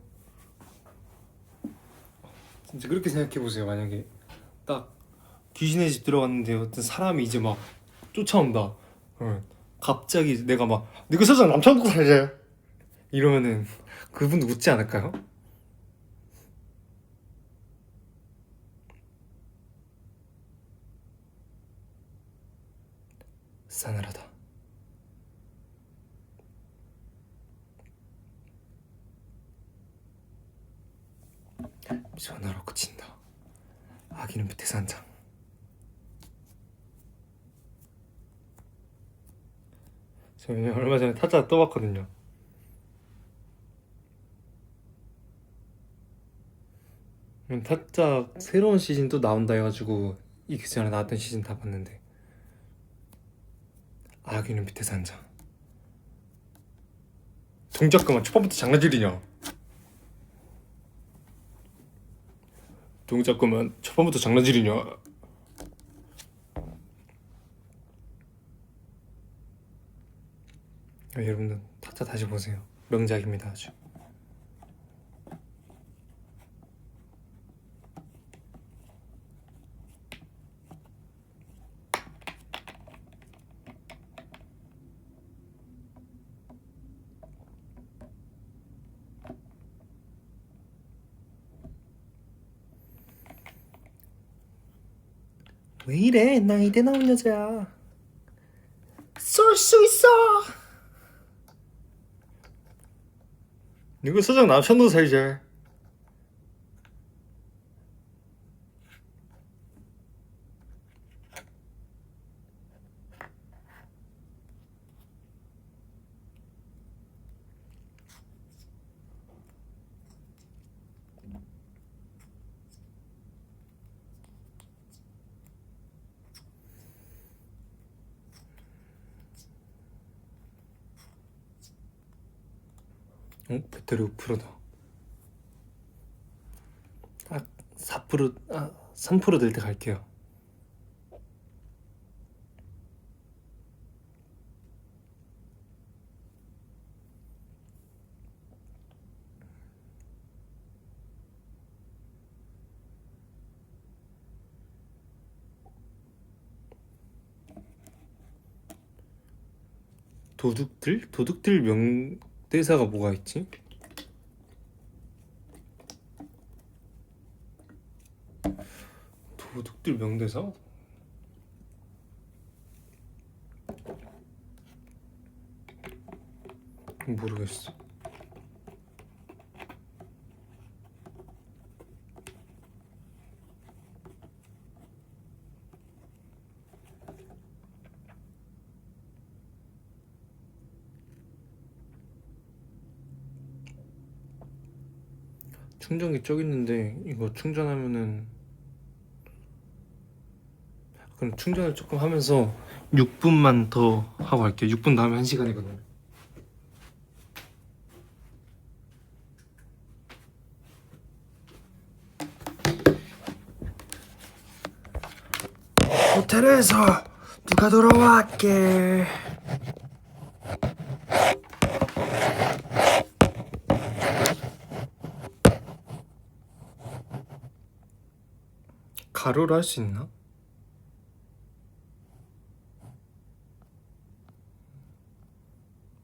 진짜 그렇게 생각해보세요. 만약에 딱 귀신의 집 들어갔는데 어떤 사람이 이제 막 쫓아온다. 그러면 갑자기 내가 막 너그 서장 남창국 살자 이러면은 그분도 웃지 않을까요? 싸늘하다. 전화로 그친다. 아기는 밑에 산장. 저 얼마 전에 타짜 떠봤거든요. 타짜 새로운 시즌 또 나온다 해가지고 이 전에 나왔던 시즌 다 봤는데 아기는 밑에 산장. 동작 그만. 초반부터 장난질이냐. 동작 그만. 초반부터 장난질이냐. 여러분들 타짜 다시 보세요. 명작입니다 아주. 왜 이래? 나 이대 나온 여자야. 쏠 수 있어. 누구 서장 남편도 살자. 배터리 5%다. 딱 4%, 3%될 때 갈게요. 도둑들? 도둑들 명대사가 뭐가 있지? 도둑들 명대사? 모르겠어. 충전기 저기 있는데 이거 충전하면은 그럼 충전을 조금 하면서 6분만 더 하고 갈게요. 6분 다음에 1시간이거든요. 호텔에서 누가 돌아왔게. 가로로 할 수 있나?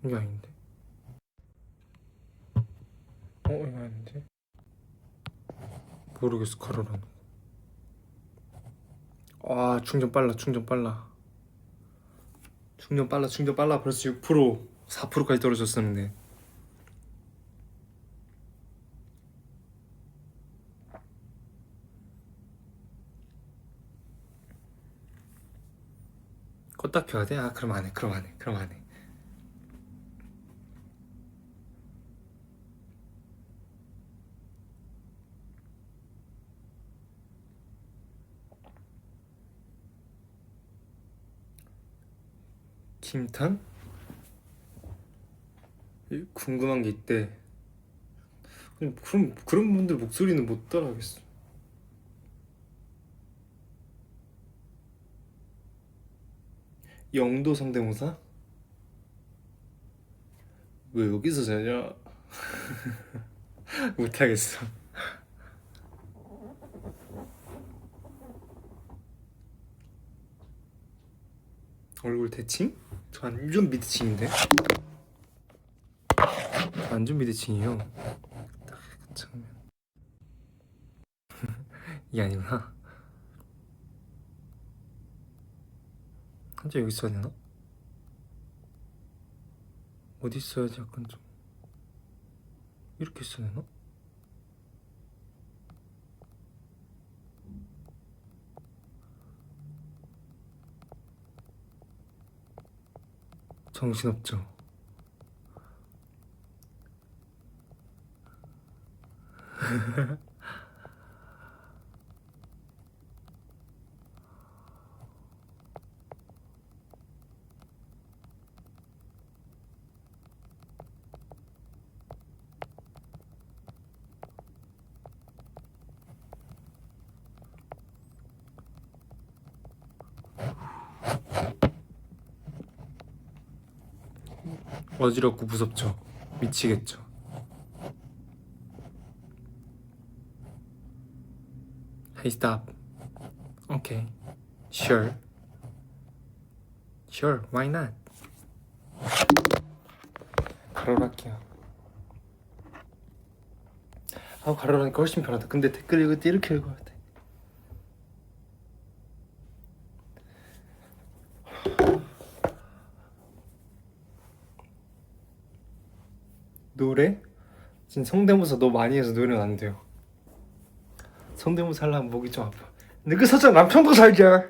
이게 아닌데. 이거 아닌데. 모르겠어. 가로로. 충전 빨라. 충전 빨라. 충전 빨라. 충전 빨라. 벌써 6% 4%까지 떨어졌었는데. 껐다 켜야 돼? 그럼 안 해. 그럼 안 해. 그럼 안 해. 김탄? 궁금한 게 있대. 그럼 그런 분들 목소리는 못 따라하겠어. 영도 성대모사? 왜 여기서 자냐? 못하겠어. 얼굴 대칭? 저 완전 미대칭인데? 완전 미대칭이에요. 딱 처음에. 이게 아니구나. 한자 여기 있어야 되나? 어디 있어야지 약간 좀 이렇게 있어야 되나? 정신없죠. 어지럽고 무섭죠. 미치겠죠. Hey, stop. Okay. Sure. Sure, why not? 가로로 할게요. 가로로 하니까 훨씬 편하다. 근데 댓글 읽을 때 이렇게 읽어야 돼. 노래? 지금 성대모사 너무 많이 해서 노래는 안 돼요. 성대모사 하려면 목이 좀 아파. 너그 서장 남편도 살자.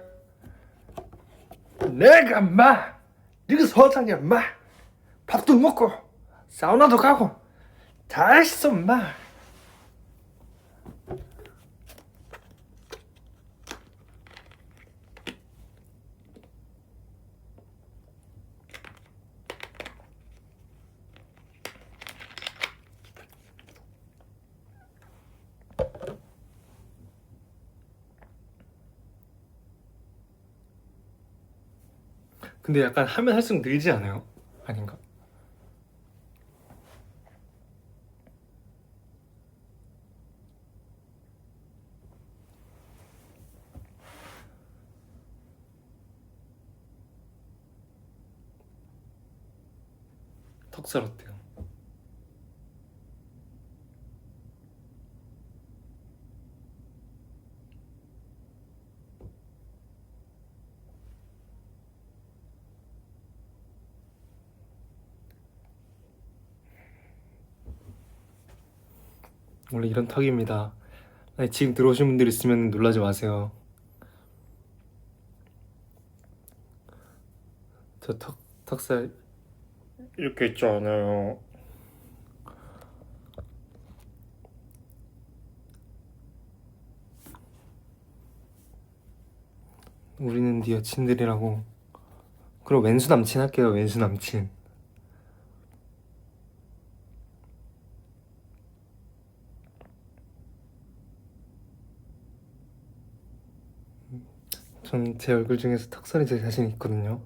내가 마 너그 서장이야 마. 밥도 먹고 사우나도 가고 다 했어 마. 근데 약간 하면 할수록 늘지 않아요? 아닌가? 턱살 어때요? 원래 이런 턱입니다. 아니, 지금 들어오신 분들 있으면 놀라지 마세요. 저 턱살 이렇게 있지 않아요. 우리는 네 여친들이라고. 그럼 왼수 남친 할게요. 왼수 남친. 전 제 얼굴 중에서 턱살이 제일 자신 있거든요.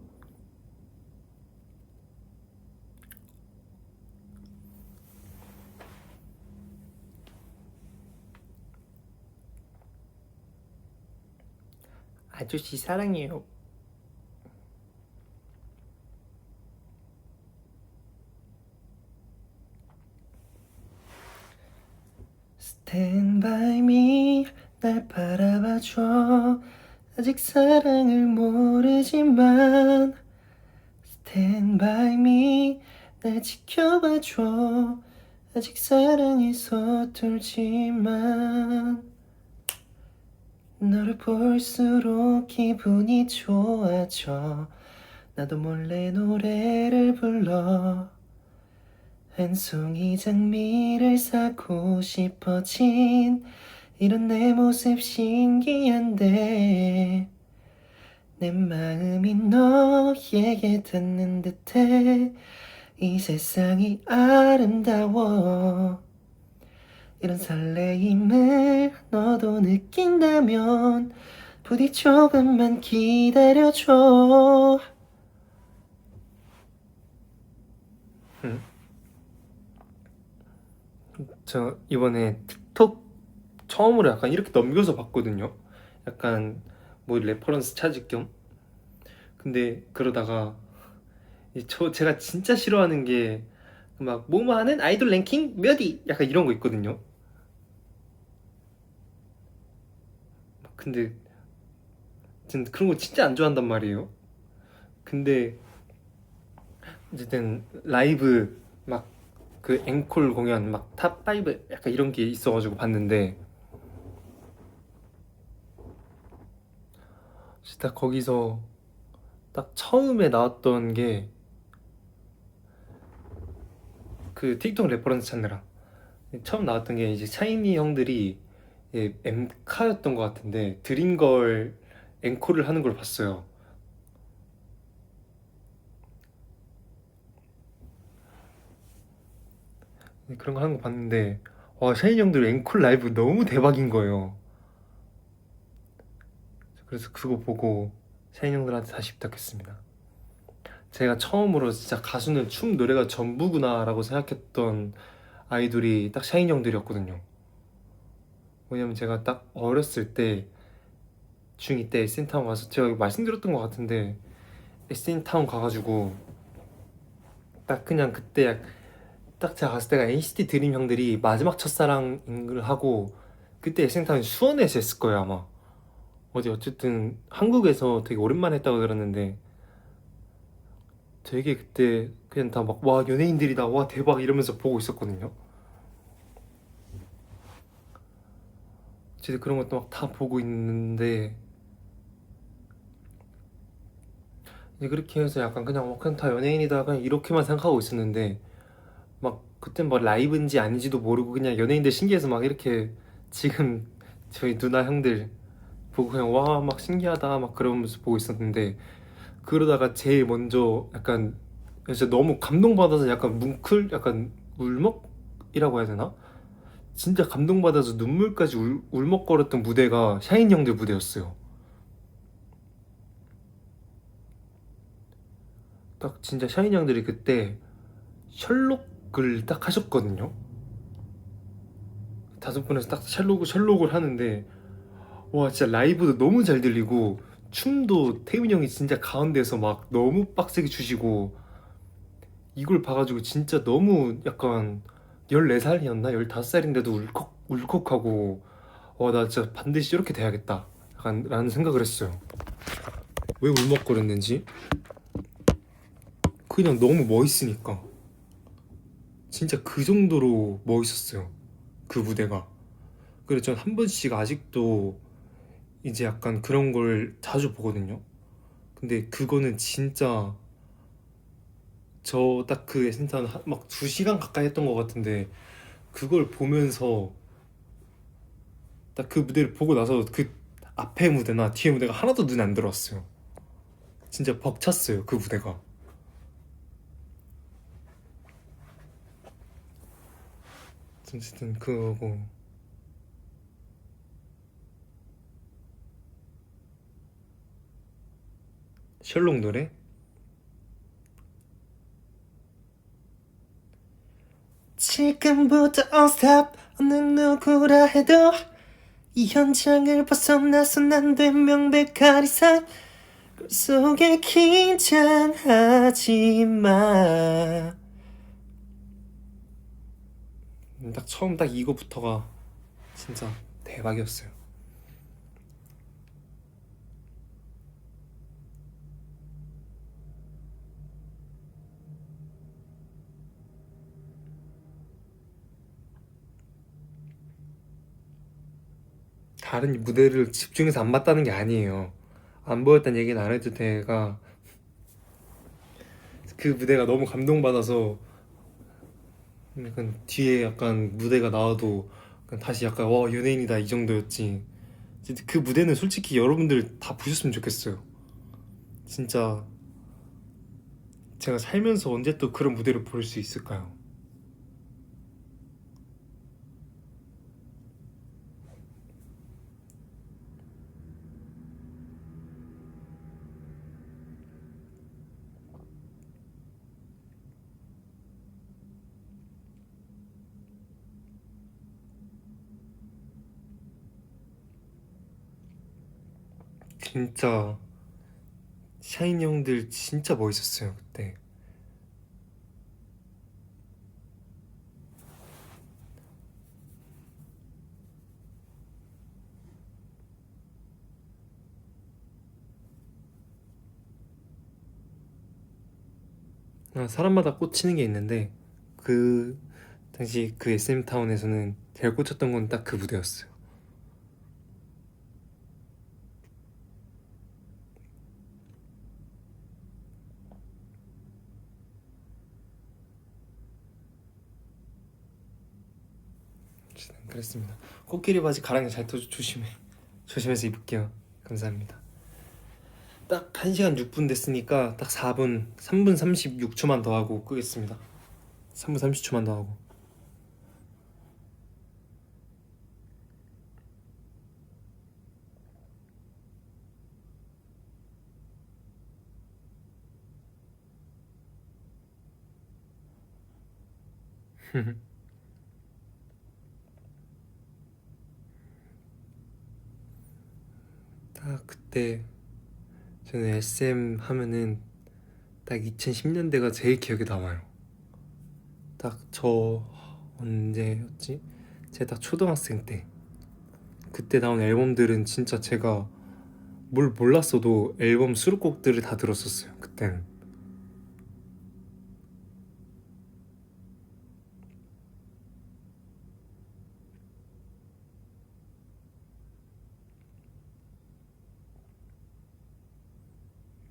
아저씨 사랑해요. Stand by me, 날 바라봐줘. 아직 사랑을 모르지만 Stand by me, 날 지켜봐줘. 아직 사랑이 서툴지만 너를 볼수록 기분이 좋아져. 나도 몰래 노래를 불러. 한 송이 장미를 사고 싶어진 이런 내 모습 신기한데 내 마음이 너에게 닿는 듯해. 이 세상이 아름다워. 이런 설레임을 너도 느낀다면 부디 조금만 기다려줘. 응? 저 이번에 틱톡 처음으로 약간 이렇게 넘겨서 봤거든요. 약간 뭐 레퍼런스 찾을 겸. 근데 그러다가 제가 진짜 싫어하는 게 막 뭐뭐 하는 아이돌 랭킹 몇 위 약간 이런 거 있거든요. 근데 전 그런 거 진짜 안 좋아한단 말이에요. 근데 어쨌든 라이브 막 그 앵콜 공연 막 탑 5 약간 이런 게 있어가지고 봤는데 진짜 거기서 딱 처음에 나왔던 게 그 틱톡 레퍼런스 찾느라 처음 나왔던 게 이제 샤이니 형들이 엠카였던 것 같은데 드림걸 앵콜을 하는 걸 봤어요. 그런 거 하는 거 봤는데 와 샤이니 형들 앵콜 라이브 너무 대박인 거예요. 그래서 그거 보고 샤이니 형들한테 다시 부탁했습니다. 제가 처음으로 진짜 가수는 춤 노래가 전부구나라고 생각했던 아이돌이 딱 샤이니 형들이었거든요. 왜냐면 제가 딱 어렸을 때 중2 때 SN타운 가서 제가 말씀드렸던 것 같은데 SN타운 가가지고 딱 그냥 그때 딱 제가 갔을 때가 NCT 드림 형들이 마지막 첫사랑을 하고 그때 SN타운이 수원에서 했을 거예요 아마. 어쨌든 한국에서 되게 오랜만에 했다고 들었는데 되게 그때 그냥 다 막 와 연예인들이다 와 대박 이러면서 보고 있었거든요. 진짜 그런 것도 막 다 보고 있는데 이제 그렇게 해서 약간 그냥 다 연예인이다 그냥 이렇게만 생각하고 있었는데 막 그땐 뭐 라이브인지 아닌지도 모르고 그냥 연예인들 신기해서 막 이렇게 지금 저희 누나 형들 보고 그냥 와 막 신기하다 막 그러면서 보고 있었는데 그러다가 제일 먼저 약간 진짜 너무 감동받아서 약간 뭉클 약간 울먹이라고 해야 되나? 진짜 감동받아서 눈물까지 울먹거렸던 무대가 샤이니 형들 무대였어요. 딱 진짜 샤이니 형들이 그때 셜록을 딱 하셨거든요. 다섯 분에서 딱 셜록을 하는데 와 진짜 라이브도 너무 잘 들리고 춤도 태훈이 형이 진짜 가운데서 막 너무 빡세게 추시고 이걸 봐가지고 진짜 너무 약간 14살이었나? 15살인데도 울컥하고 와 나 진짜 반드시 이렇게 돼야겠다 약간 라는 생각을 했어요. 왜 울먹거렸는지 그냥 너무 멋있으니까 진짜 그 정도로 멋있었어요 그 무대가. 그래서 전 한 번씩 아직도 이제 약간 그런 걸 자주 보거든요. 근데 그거는 진짜 저 딱 그 에센스 막 2시간 가까이 했던 것 같은데 그걸 보면서 딱 그 무대를 보고 나서 그 앞에 무대나 뒤에 무대가 하나도 눈에 안 들어왔어요. 진짜 벅찼어요 그 무대가. 어쨌든 그거고 셜록 노래? 지금부터 on stop 어느 누구라 해도 이 현장을 벗어나선 안돼 명백한 이상 그 속에 긴장하지 마. 딱 처음 딱 이거부터가 진짜 대박이었어요. 다른 무대를 집중해서 안 봤다는 게 아니에요. 안 보였다는 얘기는 안 해도 돼가 그 무대가 너무 감동받아서 약간 뒤에 약간 무대가 나와도 약간 다시 약간 와 연예인이다 이 정도였지. 진짜 그 무대는 솔직히 여러분들 다 보셨으면 좋겠어요. 진짜 제가 살면서 언제 또 그런 무대를 볼 수 있을까요? 진짜 샤이니 형들 진짜 멋있었어요 그때. 사람마다 꽂히는 게 있는데 그 당시 그 SM타운에서는 제일 꽂혔던 건 딱 그 무대였어요. 그랬습니다. 코끼리 바지 가랑이 잘 조심해서 입을게요. 감사합니다. 딱 1시간 6분 됐으니까 딱 3분 36초만 더 하고 끄겠습니다. 3분 30초만 더 하고. 딱 그때 저는 SM 하면은 딱 2010년대가 제일 기억에 남아요. 딱 저 언제였지? 제가 딱 초등학생 때 그때 나온 앨범들은 진짜 제가 뭘 몰랐어도 앨범 수록곡들을 다 들었었어요 그때는.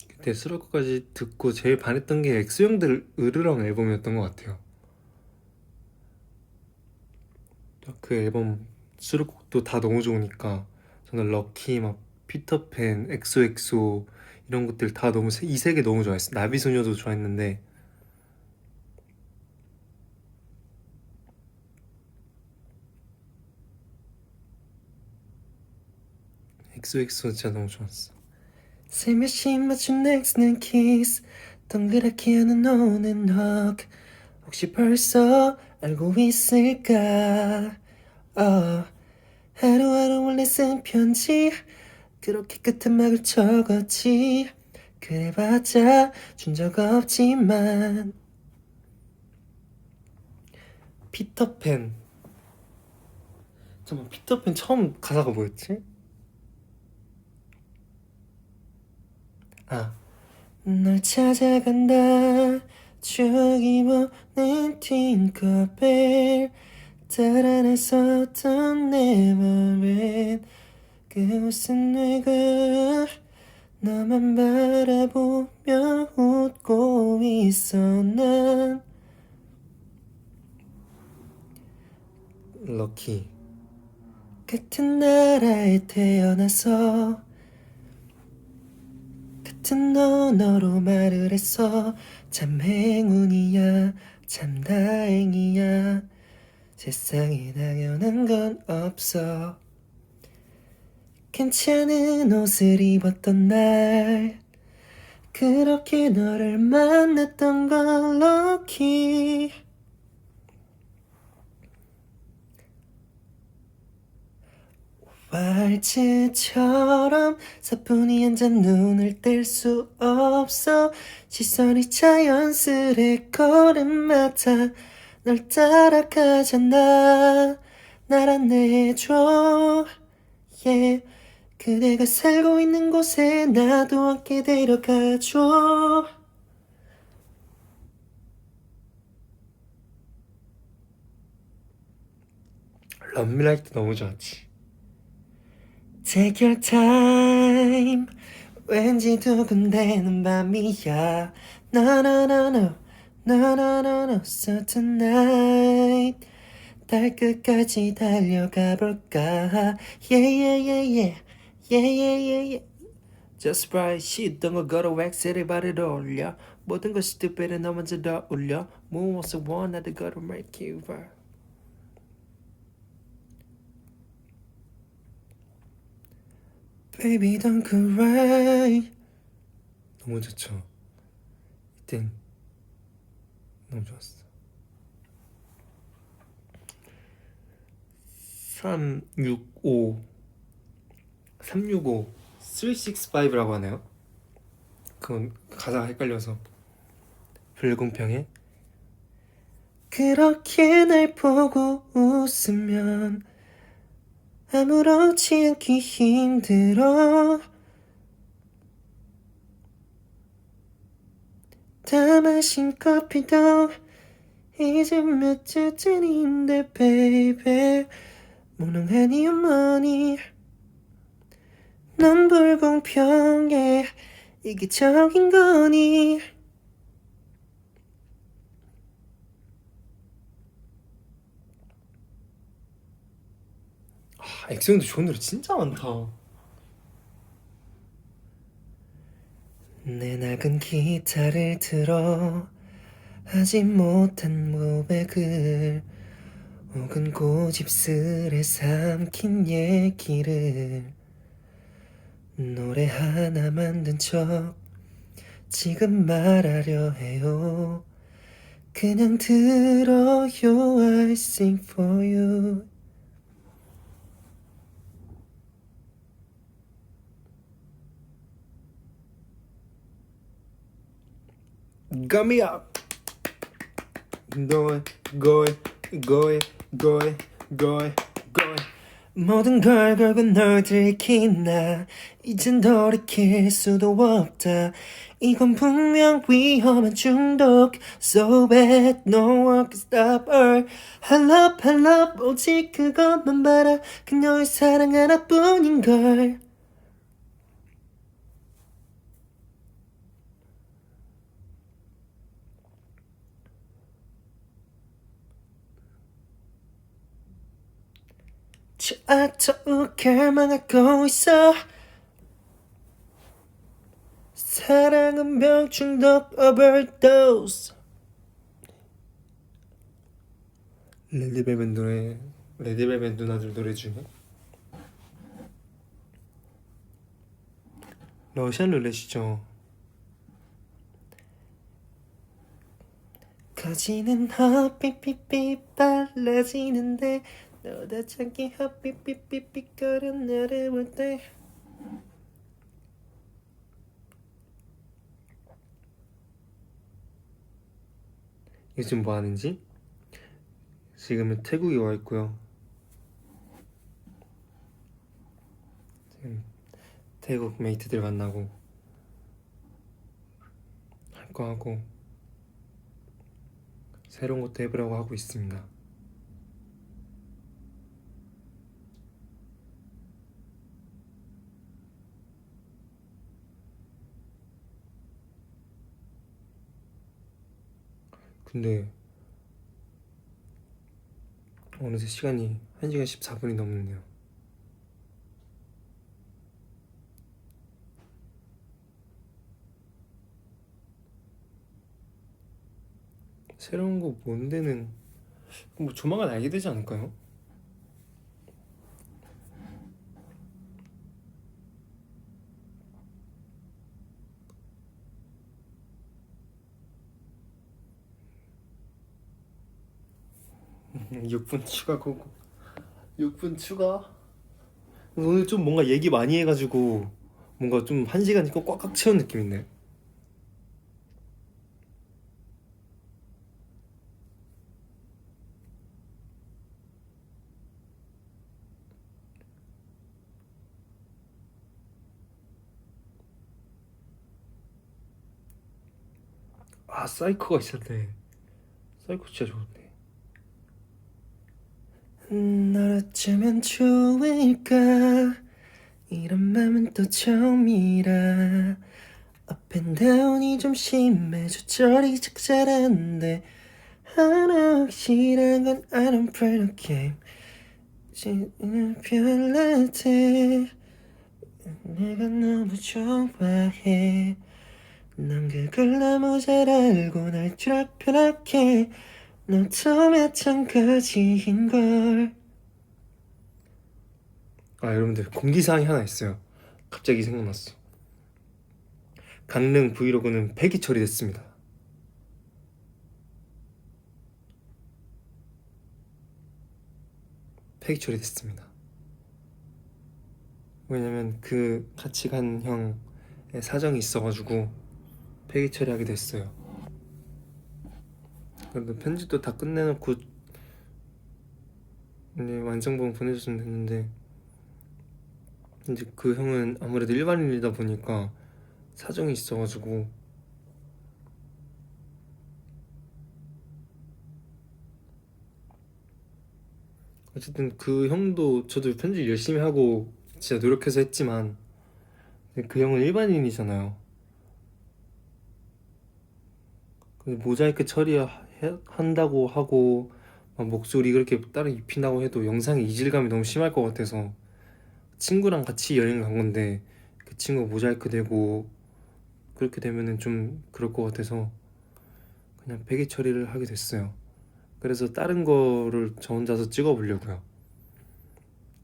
그때 수록곡까지 듣고 제일 반했던 게 엑소 형들 으르렁 앨범이었던 것 같아요. 그 앨범 수록곡도 다 너무 좋으니까 저는 럭키 막 피터팬 엑소엑소 이런 것들 다 너무 이 세 개 너무 좋아했어요. 나비소녀도 좋아했는데 엑소엑소 진짜 너무 좋았어. 세몇씩 맞춘 넥스는 키스 동그랗게 하는 노는 헉 혹시 벌써 알고 있을까. 하루하루 원래 쓴 편지 그렇게 끝은막을 적었지. 그래봤자 준 적 없지만. 피터팬. 잠깐만, 피터팬 처음 가사가 뭐였지? 널 찾아간다 추억이 보낸 팅커벨 달아났었던 네버랜드 그곳은 내가 너만 바라보며 웃고 있어 난. 럭키. 같은 나라에 태어나서 같은 언어로 말을 했어. 참 행운이야 참 다행이야 세상에 당연한 건 없어. 괜찮은 옷을 입었던 날 그렇게 너를 만났던 건 럭키. 왈츠처럼 사뿐히 앉아 눈을 뗄 수 없어. 시선이 자연스레 걸음 맡아 널 따라가잖아. 날 안내해줘 yeah. 그대가 살고 있는 곳에 나도 함께 데려가줘. 럼밀라이트 너무 좋았지. Take your time 왠지 두근대는 밤이야. No no no no no no no no So tonight 달 끝까지 달려가 볼까. Yeah yeah yeah yeah yeah yeah yeah yeah Just right 시던 거 걸어 왁스를 발을 올려 모든 것이 특별해 너 먼저 떠올려 무엇을 원하든 걸어 make you right. Baby don't cry. 너무 좋죠. 이땐 너무 좋았어. 365 365라고 하나요? 그건 가사가 헷갈려서. 불공평해. 그렇게 날 보고 웃으면 아무렇지 않기 힘들어. 다 마신 커피도 이제 몇 잔째인데 baby 몽롱한 이유 뭐니. 넌 불공평해 이기적인 거니. 엑소형도 좋은 노래 진짜 많다. 내 낡은 기타를 들어 하지 못한 고백을 혹은 고집스레 삼킨 얘기를 노래 하나 만든 척 지금 말하려 해요. 그냥 들어요. I sing for you. Gummy up. Going. 모든 걸 걸고 널 들키나 이젠 돌이킬 수도 없다. 이건 분명 위험한 중독. So bad no one can stop her. I love 오직 그것만 바라. 그녀의 사랑 하나뿐인걸. 차가우게 망하고 있어. 사랑은 병중독 overdose. 레드벨벳 누나들 노래 중에 러시안 룰렛이죠. 커지는 헛삐삐삐 빨라지는데 너다 참기 헛삐삐삐삐 거려 나를 볼 때. 요즘 뭐 하는지? 지금은 태국에 와 있고요. 지금 태국 메이트들 만나고 할 거 하고 새로운 것도 해보려고 하고 있습니다. 근데 어느새 시간이 1시간 14분이 넘었네요. 새로운 거 뭔데는 뭐 조만간 알게 되지 않을까요? 음, 6분 추가 고고. 6분 추가. 오늘 좀 뭔가 얘기 많이 해가지고 뭔가 좀 1시간이 꽉꽉 채운 느낌인데. 아 사이코가 있었네. 사이코 진짜 좋은데. 널 어쩌면 좋을까. 이런 맘은 또 처음이라. Up and down이 좀 심해. 조절이 적절한데 하나 확실한 건 I don't play the game. 지금 별나대 내가 너무 좋아해. 넌 그걸 너무 잘 알고 날 쥐락펴락해. 너도 마찬가지인걸. 아 여러분들 공지사항이 하나 있어요. 갑자기 생각났어. 강릉 브이로그는 폐기 처리됐습니다. 폐기 처리됐습니다. 왜냐면 그 같이 간 형의 사정이 있어가지고 폐기 처리하게 됐어요. 그래도 편집도 다 끝내놓고 이제 완성본 보내줬으면 됐는데, 이제 그 형은 아무래도 일반인이다 보니까 사정이 있어가지고 어쨌든 그 형도, 저도 편집 열심히 하고 진짜 노력해서 했지만 그 형은 일반인이잖아요. 근데 모자이크 처리한다고 하고 막 목소리 그렇게 따로 입힌다고 해도 영상의 이질감이 너무 심할 것 같아서, 친구랑 같이 여행 간 건데 그 친구가 모자이크 되고 그렇게 되면은 좀 그럴 것 같아서 그냥 배기 처리를 하게 됐어요. 그래서 다른 거를 저 혼자서 찍어보려고요.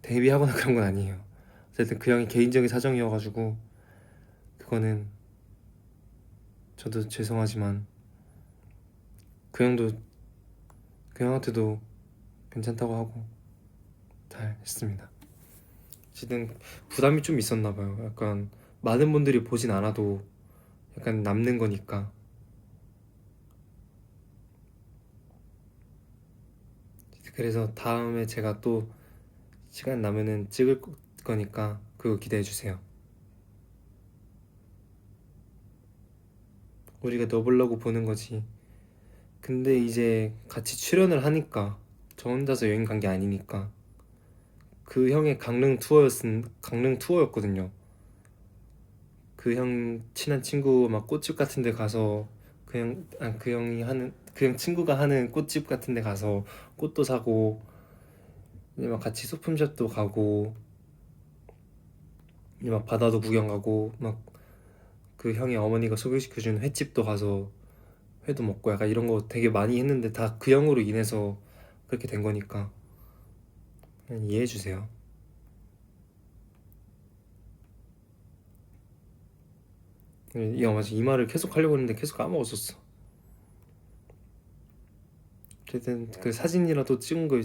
데뷔하거나 그런 건 아니에요. 어쨌든 그 형이 개인적인 사정이어가지고 그거는 저도 죄송하지만 그 형도, 그 형한테도 괜찮다고 하고 잘 했습니다. 어쨌든 부담이 좀 있었나 봐요. 약간 많은 분들이 보진 않아도 약간 남는 거니까. 그래서 다음에 제가 또 시간 나면은 찍을 거니까 그거 기대해 주세요. 우리가 넣어보려고 보는 거지. 근데 이제 같이 출연을 하니까, 저 혼자서 여행 간 게 아니니까. 그 형의 강릉 투어였거든요. 그 형 친한 친구 막 꽃집 같은 데 가서 그 형 친구가 하는 꽃집 같은 데 가서 꽃도 사고, 이제 막 같이 소품샵도 가고, 이제 막 바다도 구경 가고, 막 그 형의 어머니가 소개시켜준 횟집도 가서 회도 먹고, 약간 이런 거 되게 많이 했는데 다 그 형으로 인해서 그렇게 된 거니까 그냥 이해해 주세요. 맞아, 이 말을 계속 하려고 했는데 계속 까먹었었어. 어쨌든 그 사진이라도 찍은 거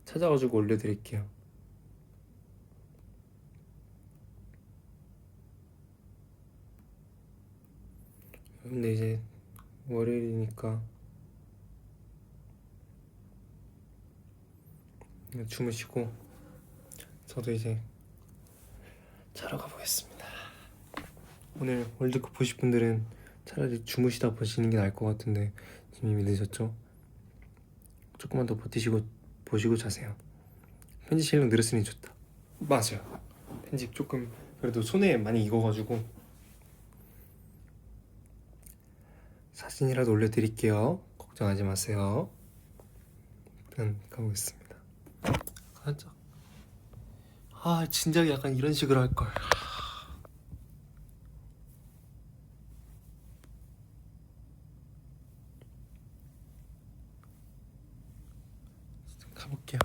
찾아가지고 올려드릴게요. 근데 이제 월요일이니까 주무시고 저도 이제 자러 가보겠습니다. 오늘 월드컵 보실 분들은 차라리 주무시다 보시는 게 나을 것 같은데 지금 이미 늦었죠? 조금만 더 버티시고 보시고 자세요. 편집 실력 늘었으니 좋다. 맞아요. 편집 조금 그래도 손에 많이 익어가지고 사진이라도 올려드릴게요. 걱정하지 마세요. 일단 가보겠습니다. 가자. 진작에 약간 이런 식으로 할걸. 가볼게요.